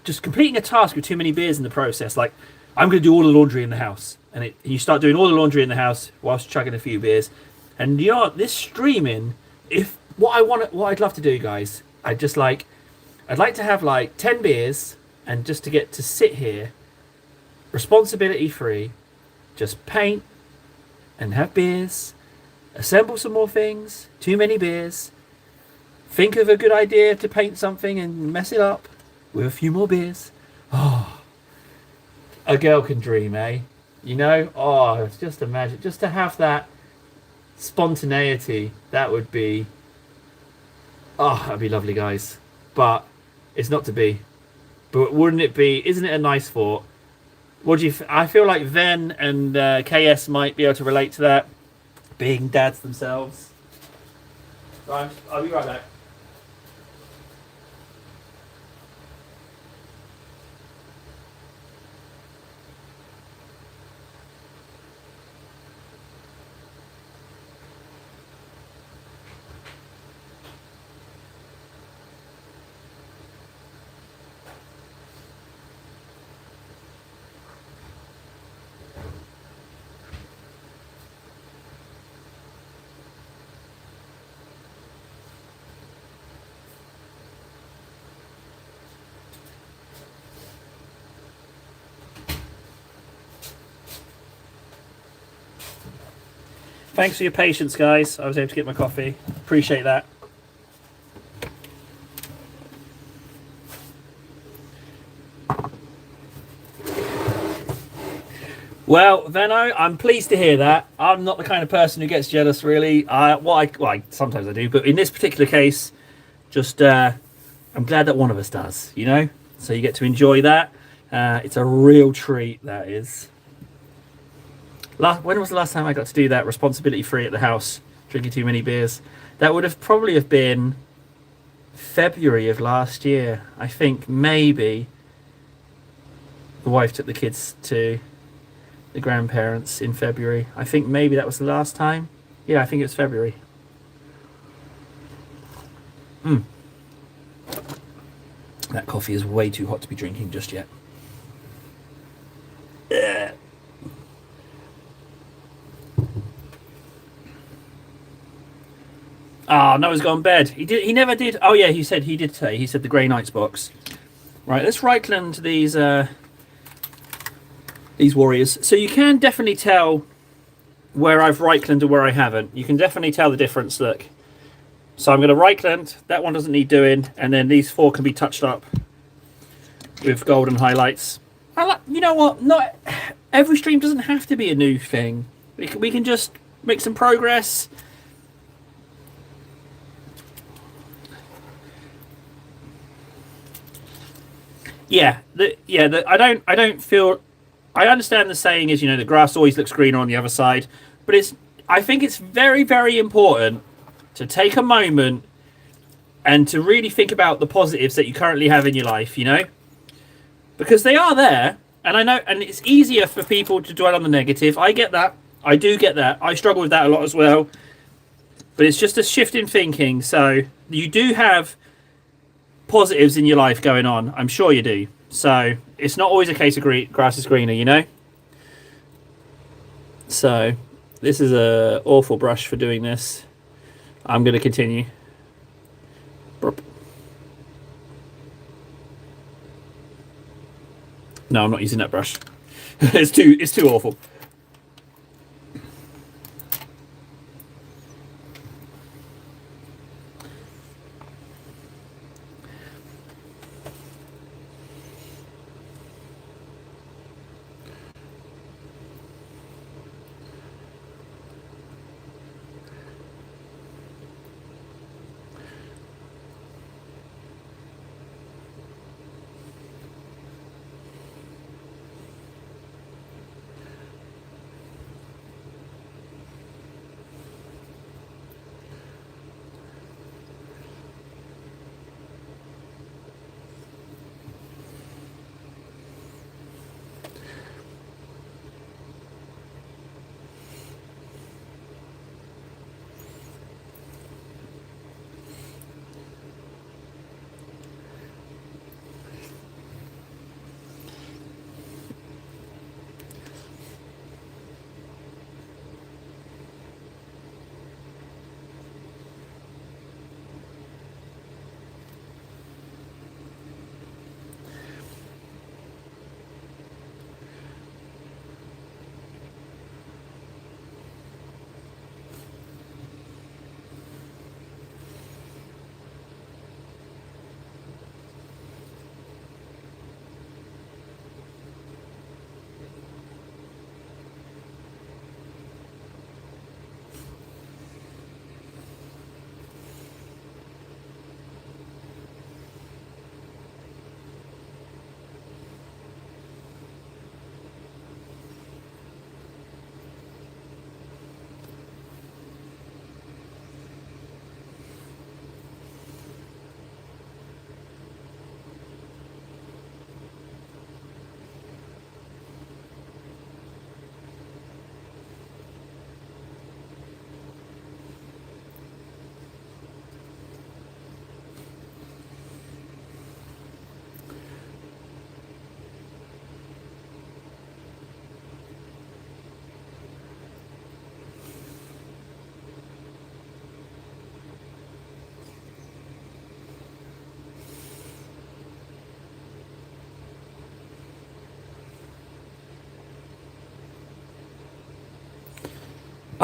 S1: just completing a task with too many beers in the process. Like I'm going to do all the laundry in the house, and you start doing all the laundry in the house whilst chugging a few beers. And you know what? This streaming, if what I'd love to do, guys, I'd like to have like 10 beers and just to get to sit here, responsibility free, just paint and have beers, assemble some more things, too many beers, think of a good idea to paint something and mess it up with a few more beers. Oh, a girl can dream, eh? You know? Oh, just imagine. Just to have that spontaneity, that would be. Oh, that'd be lovely, guys. But it's not to be. But wouldn't it be? Isn't it a nice thought? What do you? I feel like Ven and KS might be able to relate to that, being dads themselves. Right, I'll be right back. Thanks for your patience, guys. I was able to get my coffee. Appreciate that. Well, Venno, I'm pleased to hear that. I'm not the kind of person who gets jealous, really. Sometimes I do, but in this particular case, just I'm glad that one of us does. You know, so you get to enjoy that. It's a real treat. That is. When was the last time I got to do that responsibility free at the house, drinking too many beers? That would have probably have been February of last year. I think maybe the wife took the kids to the grandparents in February. I think maybe that was the last time. Yeah, I think it was February. That coffee is way too hot to be drinking just yet. Ah, Noah's gone bed. He did. He never did. Oh yeah, he said he did say. He said the Grey Knights box. Right, let's right-click these warriors. So you can definitely tell where I've right-clicked and where I haven't. You can definitely tell the difference. Look. So I'm going to right-click. That one doesn't need doing, and then these four can be touched up with golden highlights. You know what? Not every stream doesn't have to be a new thing. We can just make some progress. Yeah, I don't feel. I understand the saying is, the grass always looks greener on the other side, but I think it's very, very important to take a moment and to really think about the positives that you currently have in your life, because they are there, and I know, and it's easier for people to dwell on the negative. I get that. I do get that. I struggle with that a lot as well, but it's just a shift in thinking. So you do have positives in your life going on. I'm sure you do. So it's not always a case of grass is greener, So this is a awful brush for doing this. I'm going to continue. No, I'm not using that brush. It's too awful.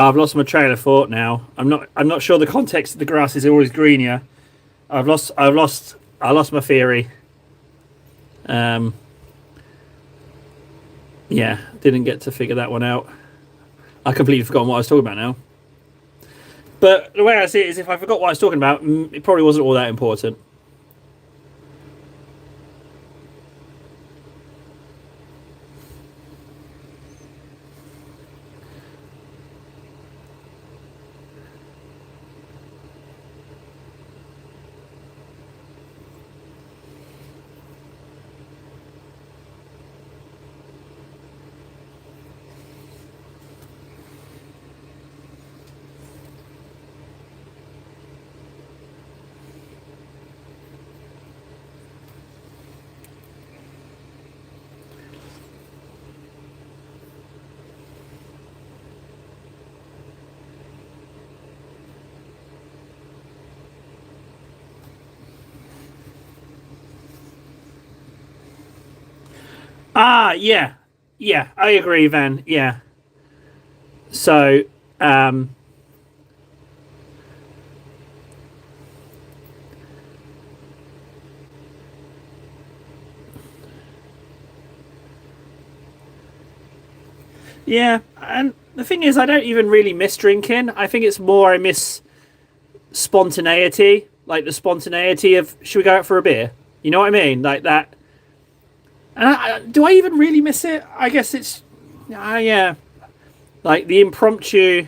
S1: I've lost my train of thought now. I'm not sure the context of the grass is always greener. I lost my theory. Um, yeah, didn't get to figure that one out. I completely forgotten what I was talking about now. But the way I see it is, if I forgot what I was talking about, it probably wasn't all that important. Ah, yeah, yeah, I agree, Van. Yeah. So, um, yeah, and the thing is, I don't even really miss drinking. I think it's more I miss spontaneity, like the spontaneity of should we go out for a beer? You know what I mean? Like that. And do I even really miss it? I guess it's, yeah, like the impromptu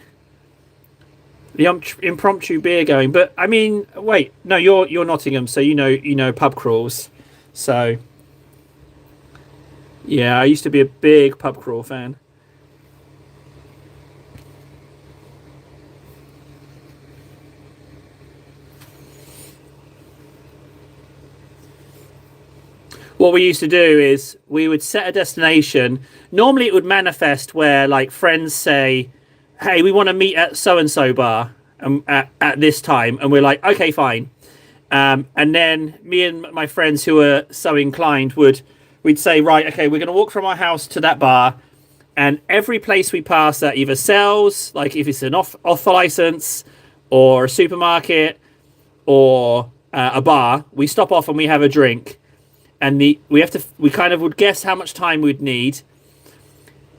S1: beer going. But I mean, wait, no, you're Nottingham, so you know pub crawls. So yeah, I used to be a big pub crawl fan. What we used to do is we would set a destination. Normally, it would manifest where like friends say, "Hey, we want to meet at so and so bar at this time," and we're like, "Okay, fine." And then me and my friends who are so inclined we'd say, "Right, okay, we're going to walk from our house to that bar, and every place we pass that either sells, like if it's an off the license, or a supermarket, or a bar, we stop off and we have a drink." And we kind of would guess how much time we'd need.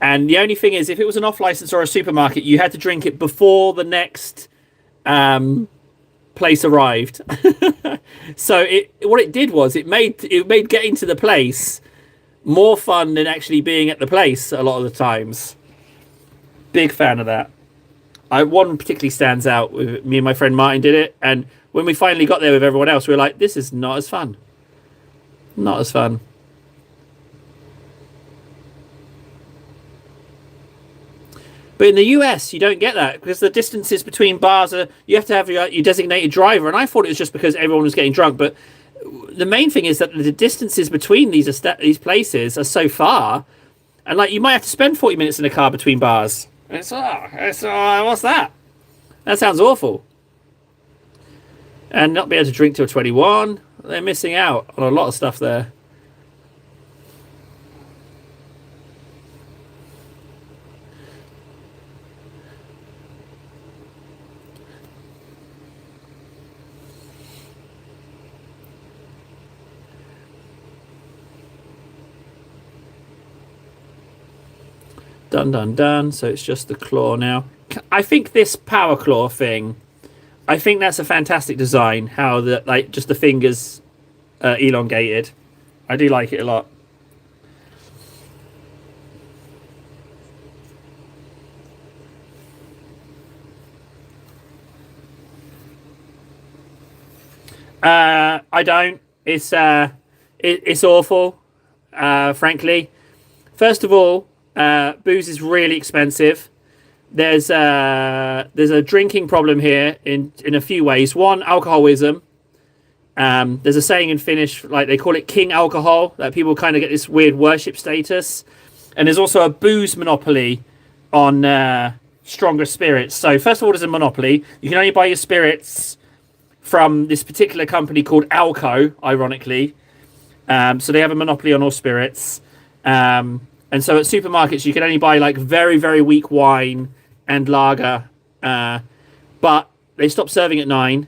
S1: And the only thing is, if it was an off license or a supermarket, you had to drink it before the next um, place arrived. So what it did was it made getting to the place more fun than actually being at the place a lot of the times. Big fan of that. One particularly stands out. With me and my friend Martin did it, and when we finally got there with everyone else, we were like, "This is not as fun. Not as fun." But in the US, you don't get that because the distances between bars are. You have to have your designated driver, and I thought it was just because everyone was getting drunk. But the main thing is that the distances between these places are so far, and like you might have to spend 40 minutes in a car between bars. What's that? That sounds awful. And not be able to drink till 21. They're missing out on a lot of stuff there. Done, done, done. So it's just the claw now. I think this power claw thing. I think that's a fantastic design. How the like just the fingers elongated. I do like it a lot. I don't. It's awful. Frankly, first of all, booze is really expensive. There's a drinking problem here in a few ways. One, alcoholism. There's a saying in Finnish, like they call it king alcohol, that people kind of get this weird worship status. And there's also a booze monopoly on stronger spirits. So first of all, there's a monopoly. You can only buy your spirits from this particular company called Alco, ironically. So they have a monopoly on all spirits. And so at supermarkets, you can only buy like very, very weak wine and lager, but they stop serving at 9.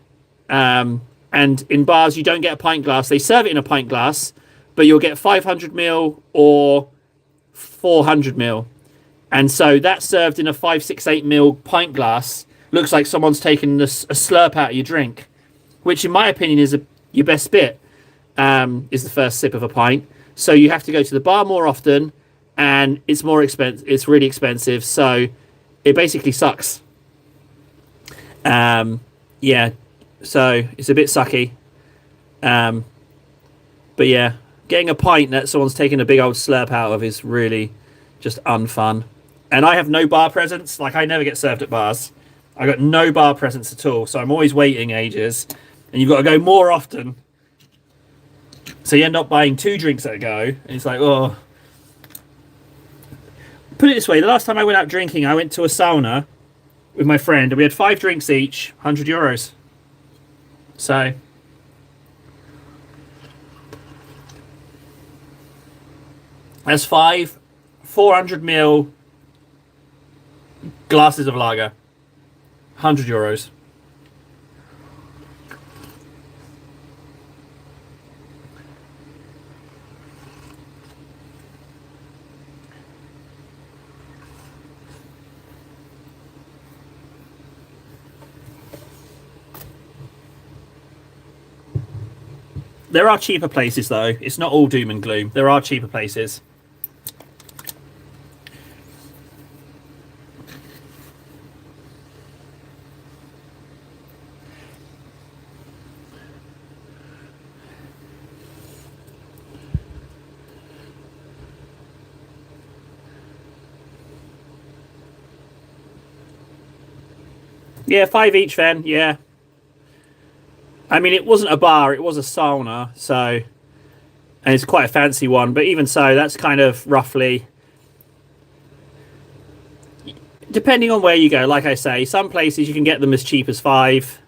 S1: And in bars, you don't get a pint glass. They serve it in a pint glass, but you'll get 500 ml or 400 ml. And so that's served in a 568 ml pint glass. Looks like someone's taken a slurp out of your drink, which in my opinion is your best bit, is the first sip of a pint. So you have to go to the bar more often, and it's more expensive. It's really expensive. So it basically sucks. Yeah. So it's a bit sucky. But yeah, getting a pint that someone's taken a big old slurp out of is really just unfun. And I have no bar presence. Like, I never get served at bars. I got no bar presence at all. So I'm always waiting ages. And you've got to go more often. So you end up buying 2 drinks at a go. And it's like, oh. Put it this way. The last time I went out drinking, I went to a sauna with my friend. And we had 5 drinks each, €100. So that's 5 400 ml glasses of lager, €100. There are cheaper places, though. It's not all doom and gloom. There are cheaper places. Yeah, 5 each then, yeah. I mean, it wasn't a bar, it was a sauna, so... And it's quite a fancy one, but even so, that's kind of roughly... Depending on where you go, like I say, some places you can get them as cheap as 5.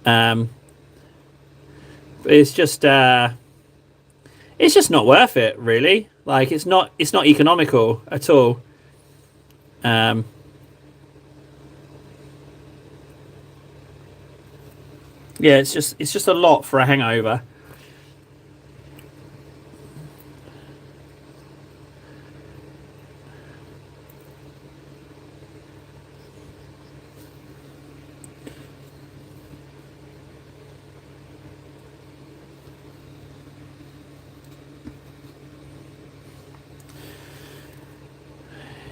S1: But it's just not worth it, really. Like, it's not economical at all. Yeah, it's just a lot for a hangover.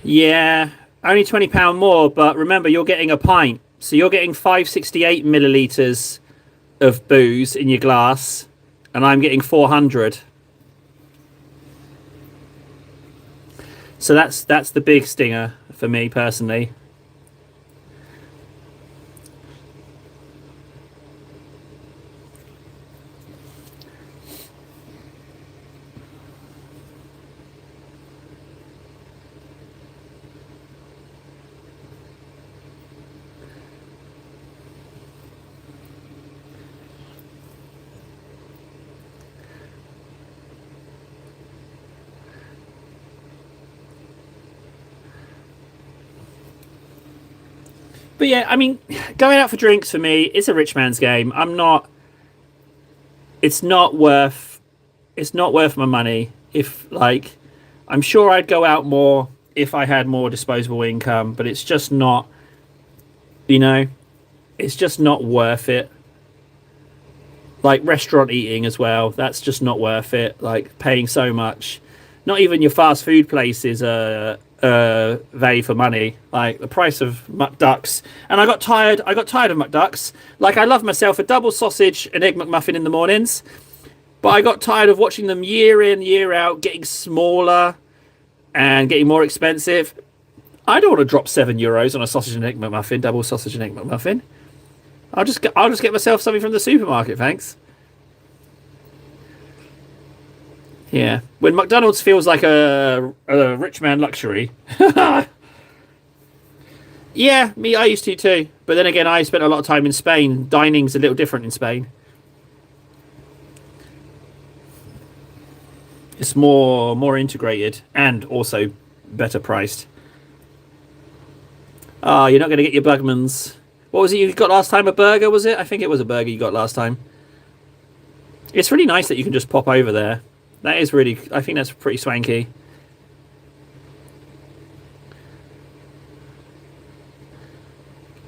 S1: Yeah, only £20 more, but remember, you're getting a pint. So you're getting 568 millilitres of booze in your glass, and I'm getting 400. So that's the big stinger for me personally. But yeah, I mean, going out for drinks for me, it's a rich man's game. It's not worth my money. If, like, I'm sure I'd go out more if I had more disposable income, but it's just not, it's just not worth it. Like restaurant eating as well, that's just not worth it. Like paying so much. Not even your fast food places are value for money. Like the price of McDucks, and I got tired of McDucks. Like, I love myself a double sausage and egg McMuffin in the mornings, but I got tired of watching them year in, year out, getting smaller and getting more expensive. I don't want to drop €7 on a sausage and egg McMuffin, double sausage and egg McMuffin. I'll just get myself something from the supermarket, thanks. Yeah, when McDonald's feels like a rich man luxury. Yeah, I used to too. But then again, I spent a lot of time in Spain. Dining's a little different in Spain. It's more integrated and also better priced. Oh, you're not going to get your Bugmans. What was it you got last time? A burger, was it? I think it was a burger you got last time. It's really nice that you can just pop over there. That is really... I think that's pretty swanky.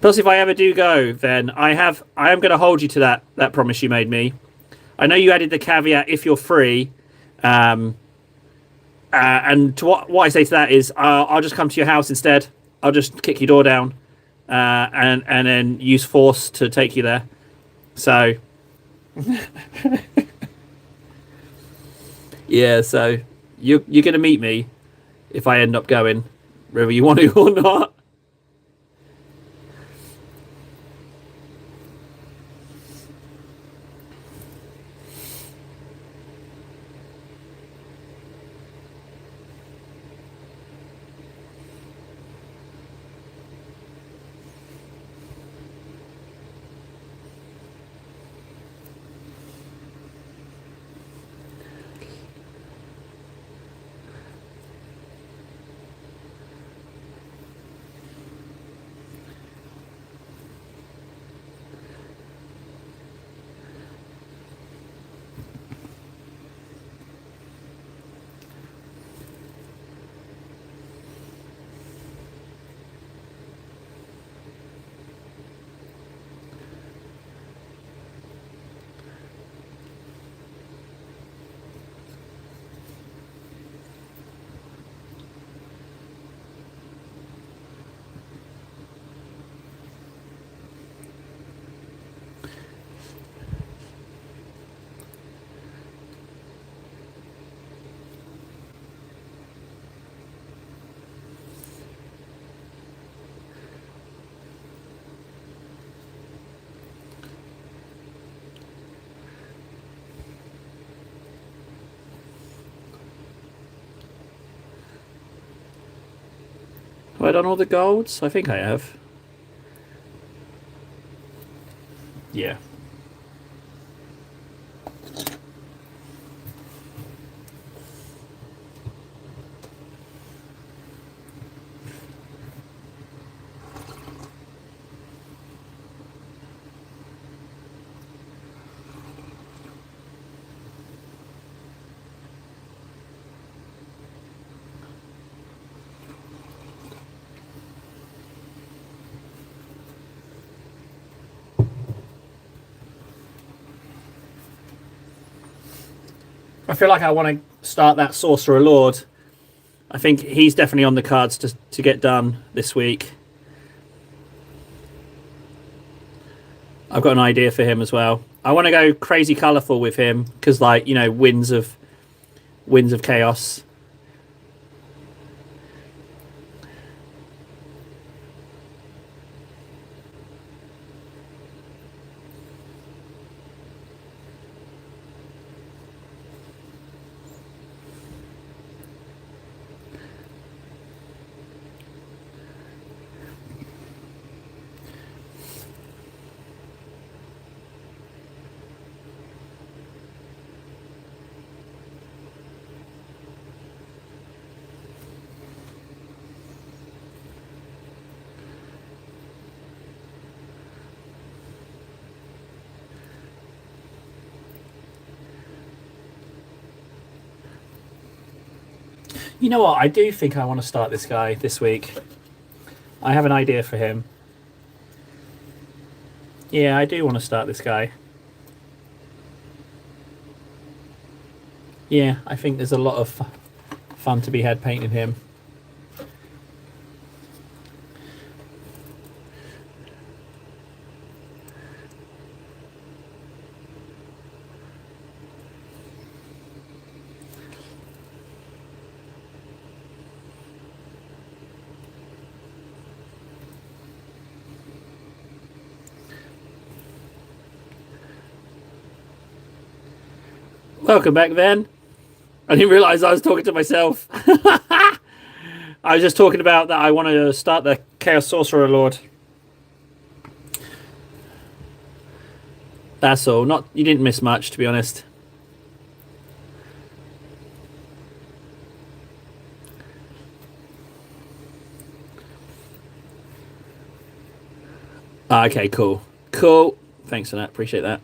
S1: Plus, if I ever do go, then I am going to hold you to that promise you made me. I know you added the caveat if you're free. And to what I say to that is, I'll just come to your house instead. I'll just kick your door down, and then use force to take you there. So, yeah. So you're gonna meet me if I end up going, whether you want to or not. Have I done all the golds? I think I have. Yeah. I feel like I want to start that Sorcerer Lord. I think he's definitely on the cards to get done this week. I've got an idea for him as well. I want to go crazy colourful with him because, like, you know, winds of chaos. You know what? I do think I want to start this guy this week. I have an idea for him. Yeah, I do want to start this guy. Yeah, I think there's a lot of fun to be had painting him. Welcome back, then. I didn't realise I was talking to myself. I was just talking about that I want to start the Chaos Sorcerer Lord. That's all. Not you didn't miss much, to be honest. Okay, cool. Cool. Thanks for that. Appreciate that.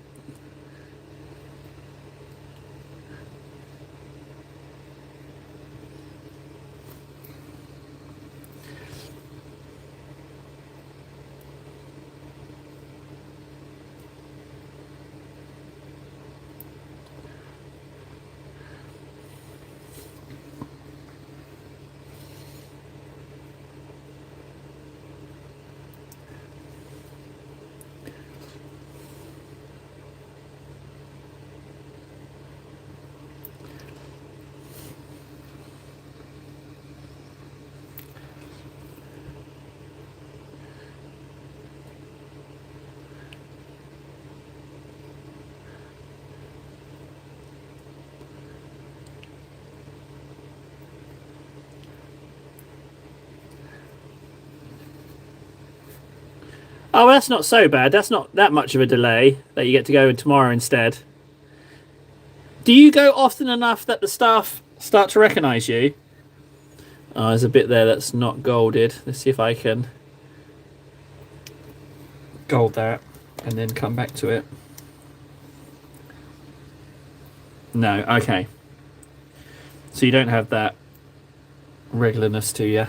S1: Oh, well, that's not so bad. That's not that much of a delay that you get to go in tomorrow instead. Do you go often enough that the staff start to recognise you? Oh, there's a bit there that's not golded. Let's see if I can gold that and then come back to it. No, okay. So you don't have that regularness to you.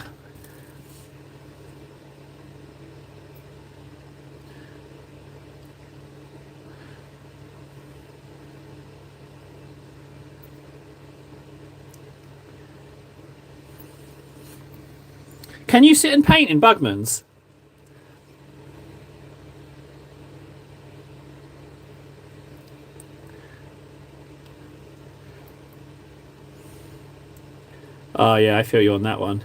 S1: Can you sit and paint in Bugman's? Oh yeah, I feel you on that one.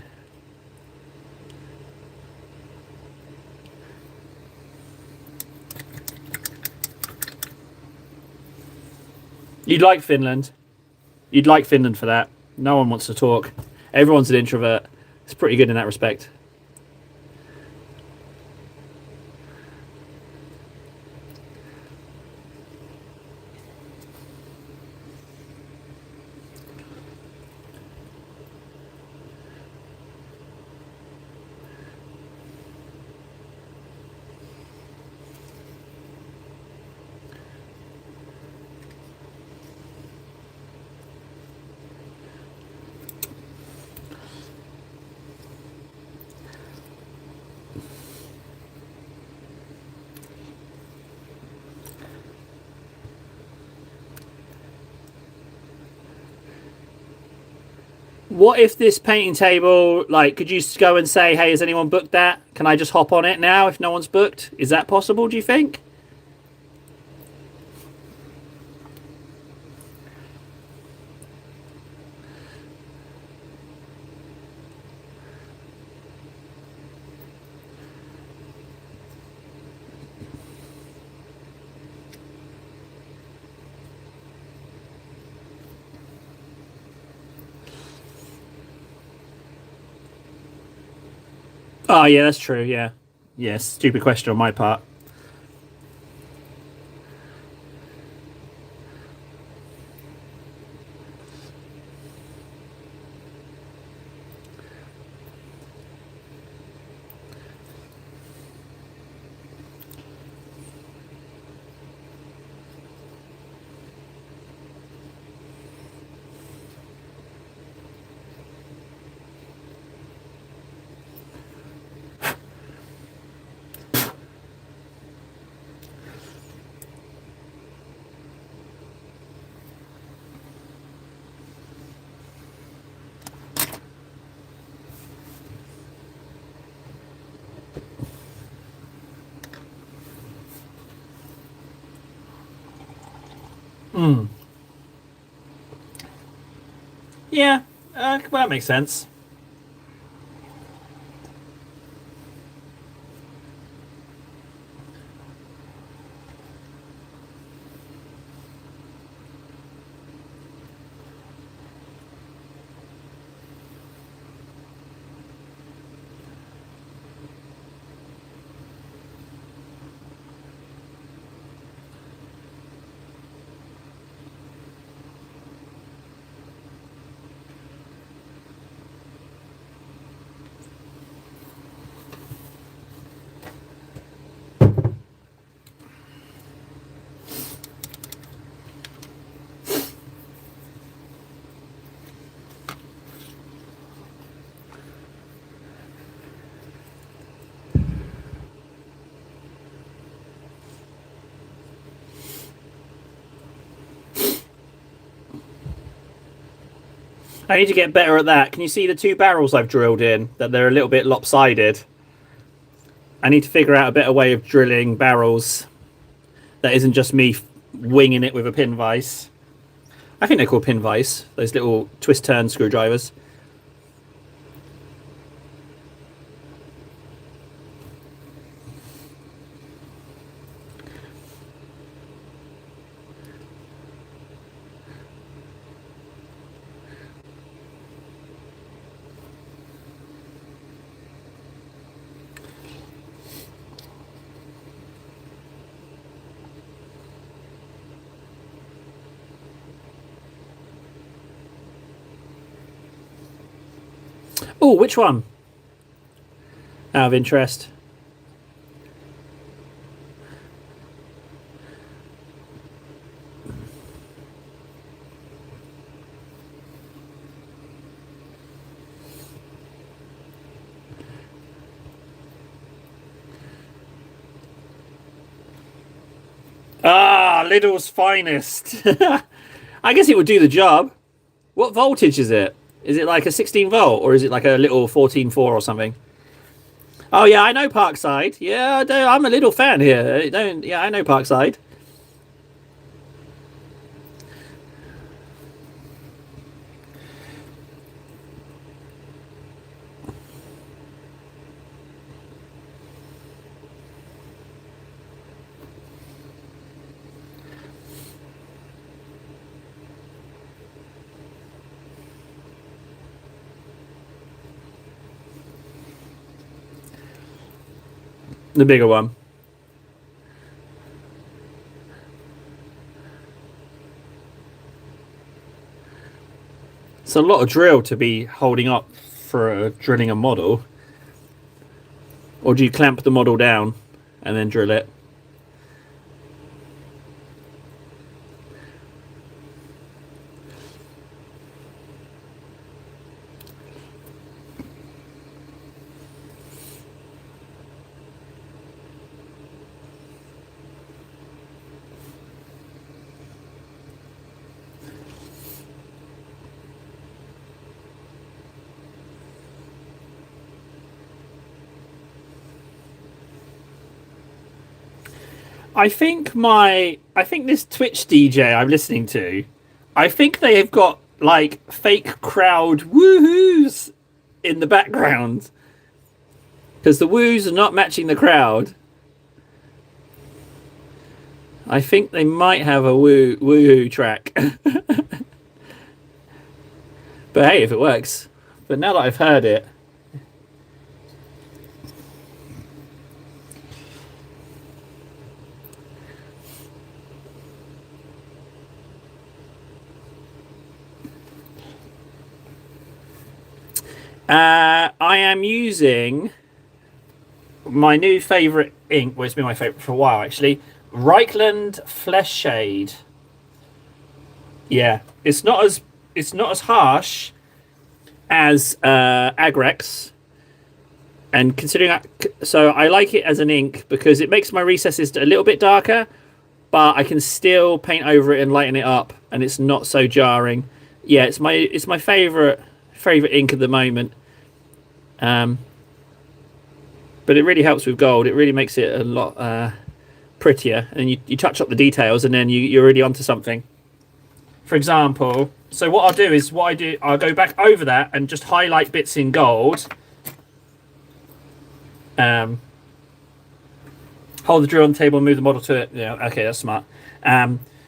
S1: You'd like Finland. You'd like Finland for that. No one wants to talk. Everyone's an introvert. It's pretty good in that respect. What if this painting table, like, could you just go and say, hey, has anyone booked that? Can I just hop on it now if no one's booked? Is that possible, do you think? Oh, yeah, that's true, yeah. Yeah, stupid question on my part. Hmm. Yeah, well, that makes sense. I need to get better at that. Can you see the two barrels I've drilled in? That they're a little bit lopsided. I need to figure out a better way of drilling barrels that isn't just me winging it with a pin vise. I think they're called pin vise, those little twist turn screwdrivers. Oh, which one? Out of interest. Ah, Lidl's finest. I guess it would do the job. What voltage is it? Is it like a 16 volt or is it like a little 14.4 or something? Oh yeah, I know Parkside. Yeah, I'm a little fan here. Yeah, I know Parkside. The bigger one. It's a lot of drill to be holding up for drilling a model. Or do you clamp the model down and then drill it? I think this Twitch DJ I'm listening to, I think they have got like fake crowd woohoos in the background because the woos are not matching the crowd. I think they might have a woohoo track. But hey, if it works. But now that I've heard it, I am using my new favourite ink. Well, it's been my favourite for a while, actually. Reichland Flesh Shade. Yeah, it's not as harsh as Agrex, and considering that, so I like it as an ink because it makes my recesses a little bit darker, but I can still paint over it and lighten it up, and it's not so jarring. Yeah, it's my favourite ink at the moment. But it really helps with gold. It really makes it a lot prettier, and you touch up the details, and then you're really onto something. For example, so what I'll do is I'll go back over that and just highlight bits in gold. Hold the drill on the table and move the model to it. Yeah, okay, that's smart.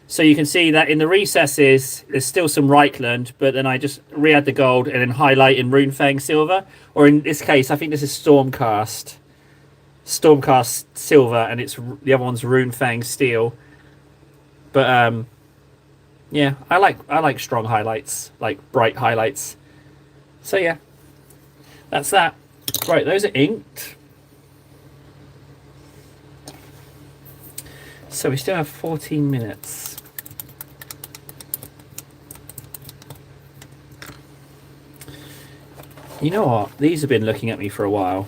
S1: So you can see that in the recesses, there's still some Reichland, but then I just re-add the gold and then highlight in Runefang Silver. Or in this case, I think this is Stormcast Silver, and the other one's Runefang Steel. But yeah, I like strong highlights, like bright highlights. So yeah, that's that. Right, those are inked. So we still have 14 minutes. You know what? These have been looking at me for a while.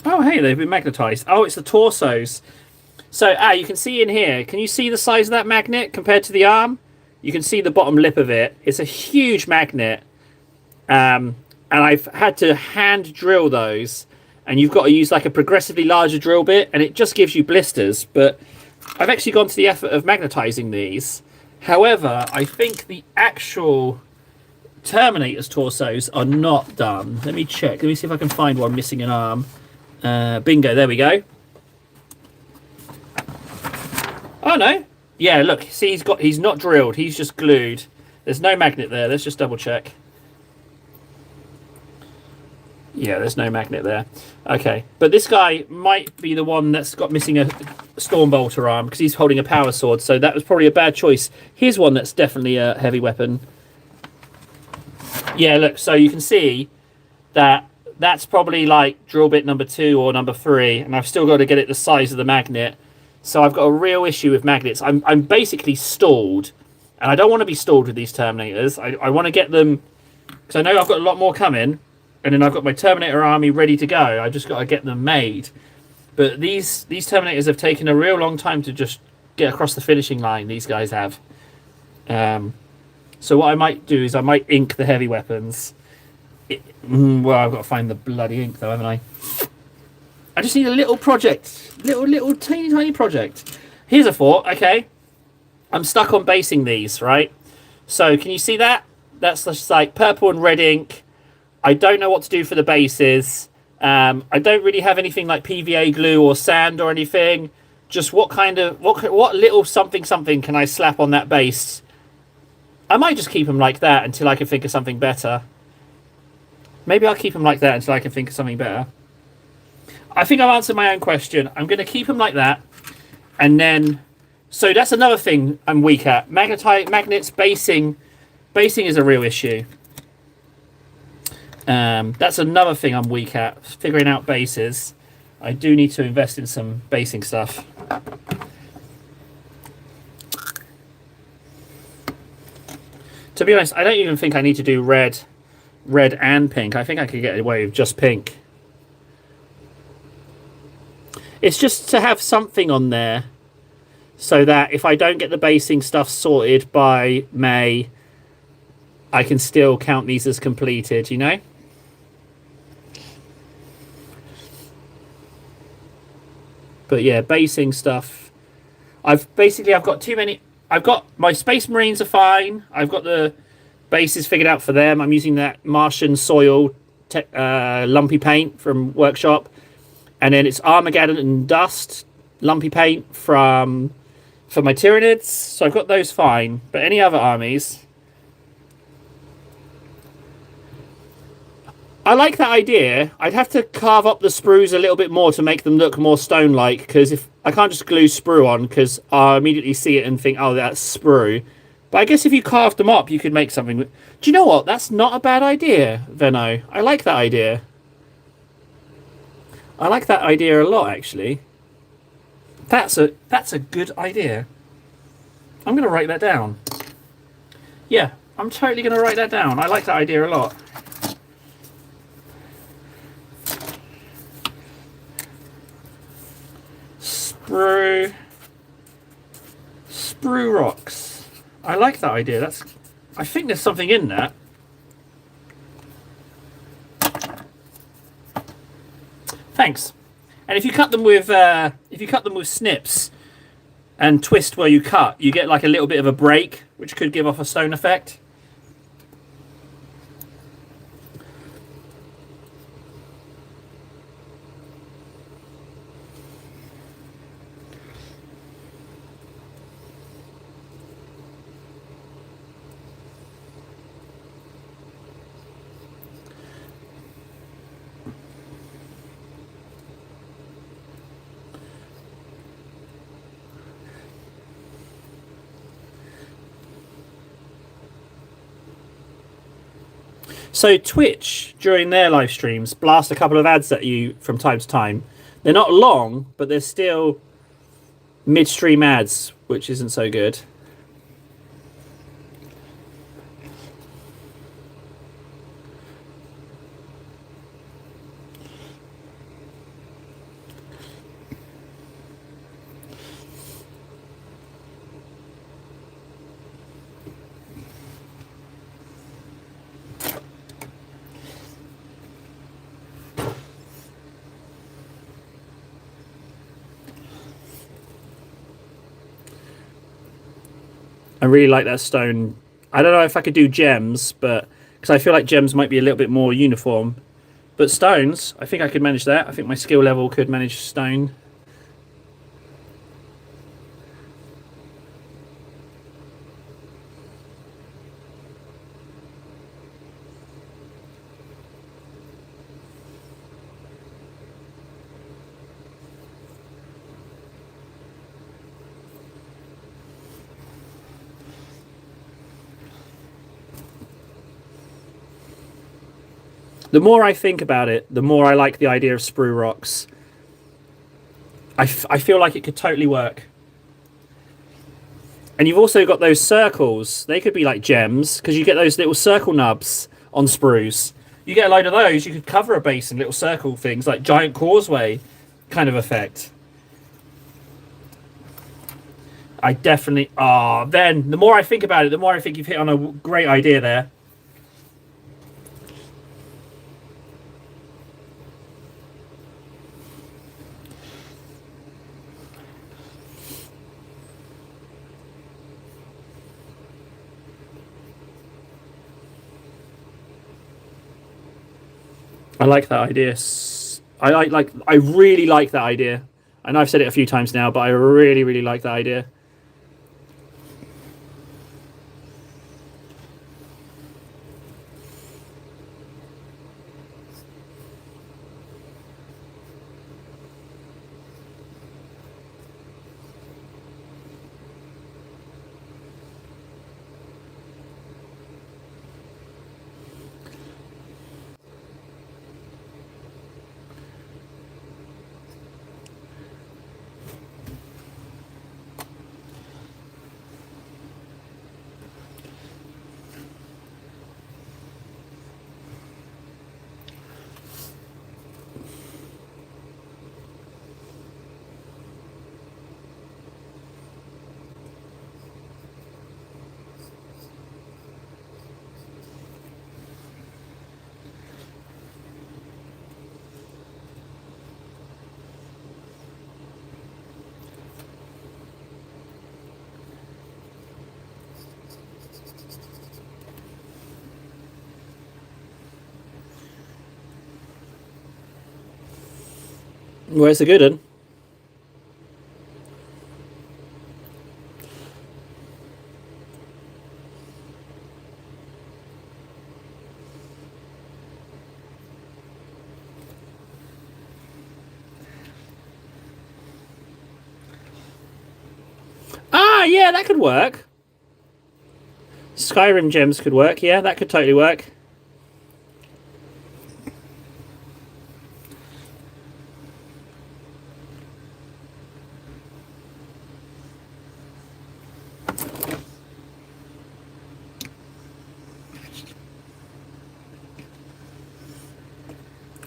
S1: Oh, hey, they've been magnetized. Oh, it's the torsos. So, you can see in here, can you see the size of that magnet compared to the arm? You can see the bottom lip of it. It's a huge magnet. And I've had to hand drill those. And you've got to use like a progressively larger drill bit. And it just gives you blisters. But I've actually gone to the effort of magnetizing these. However, I think the actual Terminator's torsos are not done. Let me check. Let me see if I can find one missing an arm. Bingo, there we go. Oh no. Yeah, look, see he's not drilled, he's just glued. There's no magnet there. Let's just double check. Yeah, there's no magnet there. Okay, but this guy might be the one that's got missing a Stormbolter arm because he's holding a power sword, so that was probably a bad choice. Here's one that's definitely a heavy weapon. Yeah, look, so you can see that that's probably like drill bit number 2 or number 3, and I've still got to get it the size of the magnet. So I've got a real issue with magnets. I'm basically stalled, and I don't want to be stalled with these Terminators. I want to get them, because I know I've got a lot more coming, and then I've got my Terminator army ready to go. I've just got to get them made. But these Terminators have taken a real long time to just get across the finishing line, these guys have. So what I might do is I might ink the heavy weapons. Well, I've got to find the bloody ink though, haven't I? I just need a little project. Little tiny project. Here's a thought, okay. I'm stuck on basing these, right? So can you see that? That's just like purple and red ink. I don't know what to do for the bases. I don't really have anything like PVA glue or sand or anything. Just what little something can I slap on that base? I might just keep them like that until I can think of something better. Maybe I'll keep them like that until I can think of something better. I think I've answered my own question. I'm going to keep them like that. And then... So that's another thing I'm weak at. Magnets, basing. Basing is a real issue. That's another thing I'm weak at. Figuring out bases. I do need to invest in some basing stuff. To be honest, I don't even think I need to do red and pink. I think I could get away with just pink. It's just to have something on there so that if I don't get the basing stuff sorted by May, I can still count these as completed, you know? But yeah, basing stuff. I've got too many. I've got my Space Marines are fine. I've got the bases figured out for them. I'm using that Martian soil lumpy paint from Workshop. And then it's Armageddon and Dust lumpy paint for my Tyranids. So I've got those fine. But any other armies... I like that idea. I'd have to carve up the sprues a little bit more to make them look more stone-like. Because if I can't just glue sprue on, because I'll immediately see it and think, oh, that's sprue. But I guess if you carved them up, you could make something... Do you know what? That's not a bad idea, Venno. I like that idea. I like that idea a lot, actually. That's a good idea. I'm going to write that down. Yeah, I'm totally going to write that down. I like that idea a lot. Sprue rocks. I like that idea. I think there's something in that. Thanks. And if you cut them with snips and twist where you cut, you get like a little bit of a break, which could give off a stone effect. So Twitch, during their live streams, blast a couple of ads at you from time to time. They're not long, but they're still midstream ads, which isn't so good. I really like that stone. I don't know if I could do gems, but because I feel like gems might be a little bit more uniform. But stones, I think I could manage that. I think my skill level could manage stone. The more I think about it, the more I like the idea of sprue rocks. I feel like it could totally work. And you've also got those circles. They could be like gems because you get those little circle nubs on sprues. You get a load of those, you could cover a base in little circle things like giant causeway kind of effect. I definitely. Then the more I think about it, the more I think you've hit on a great idea there. I like that idea. I really like that idea. I know I've said it a few times now, but I really, really like that idea. Where's the good one? Ah, yeah, that could work. Skyrim gems could work. Yeah, that could totally work.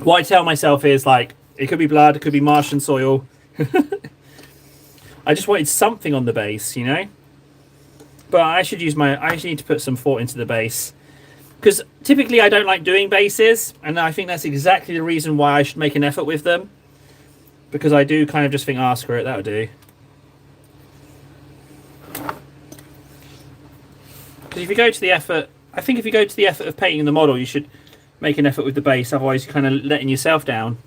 S1: What I tell myself is like, it could be blood, it could be Martian soil. I just wanted something on the base, you know? But I should use my. I actually need to put some thought into the base. Because typically I don't like doing bases, and I think that's exactly the reason why I should make an effort with them. Because I do kind of just think, screw it, that'll do. Because if you go to the effort, I think if you go to the effort of painting the model, you should make an effort with the base, otherwise you're kind of letting yourself down.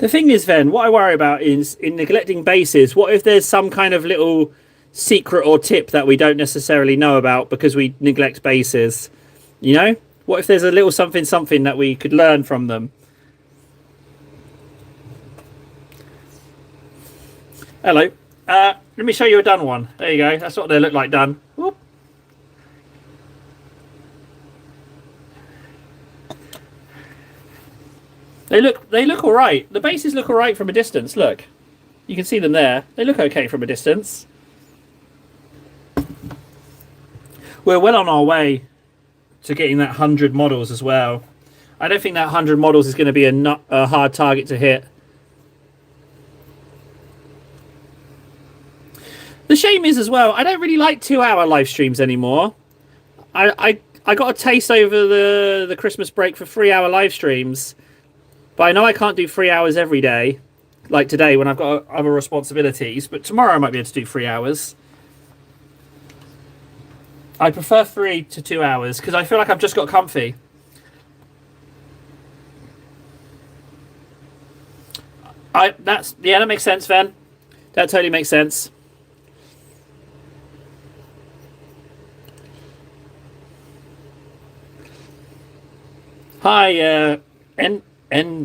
S1: The thing is, then, what I worry about is in neglecting bases, what if there's some kind of little secret or tip that we don't necessarily know about because we neglect bases? You know? What if there's a little something that we could learn from them? Hello. Let me show you a done one. There you go. That's what they look like done. Whoop. They look all right. The bases look all right from a distance. Look. You can see them there. They look okay from a distance. We're well on our way to getting that 100 models as well. I don't think that 100 models is going to be a hard target to hit. The shame is as well, I don't really like 2-hour live streams anymore. I got a taste over the Christmas break for 3-hour live streams. But I know I can't do 3 hours every day. Like today when I've got other responsibilities. But tomorrow I might be able to do 3 hours. I prefer 3 to 2 hours because I feel like I've just got comfy. That makes sense, Ven. That totally makes sense. Hi, and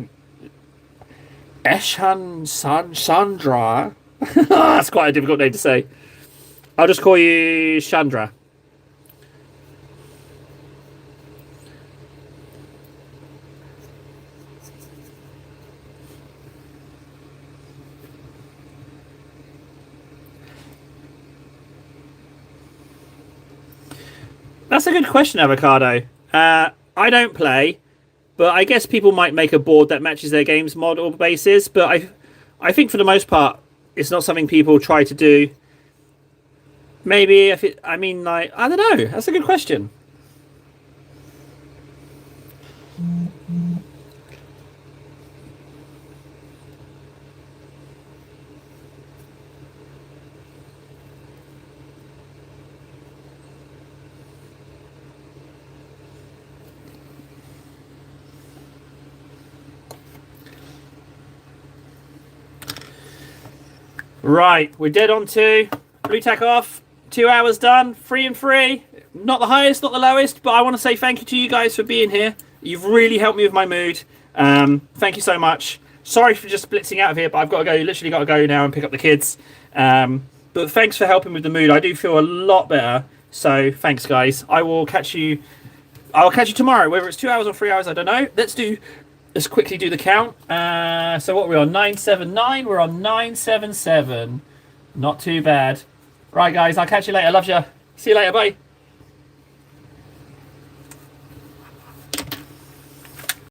S1: Eshan Sandra. That's quite a difficult name to say. I'll just call you Chandra. That's a good question, Avocado. I don't play. But I guess people might make a board that matches their game's model bases. But I think for the most part, it's not something people try to do. Maybe if it, I mean, like, I don't know. That's a good question. Right, we're dead on 2. Blue tack off. 2 hours done. 3 and 3. Not the highest, not the lowest, but I want to say thank you to you guys for being here. You've really helped me with my mood. Thank you so much. Sorry for just blitzing out of here, but I've got to go. Literally got to go now and pick up the kids. But thanks for helping with the mood. I do feel a lot better. So thanks, guys. I'll catch you tomorrow. Whether it's 2 hours or 3 hours, I don't know. Let's quickly do the count. So what are we on? 979. We're on 977. Not too bad. Right, guys. I'll catch you later. Love you. See you later. Bye.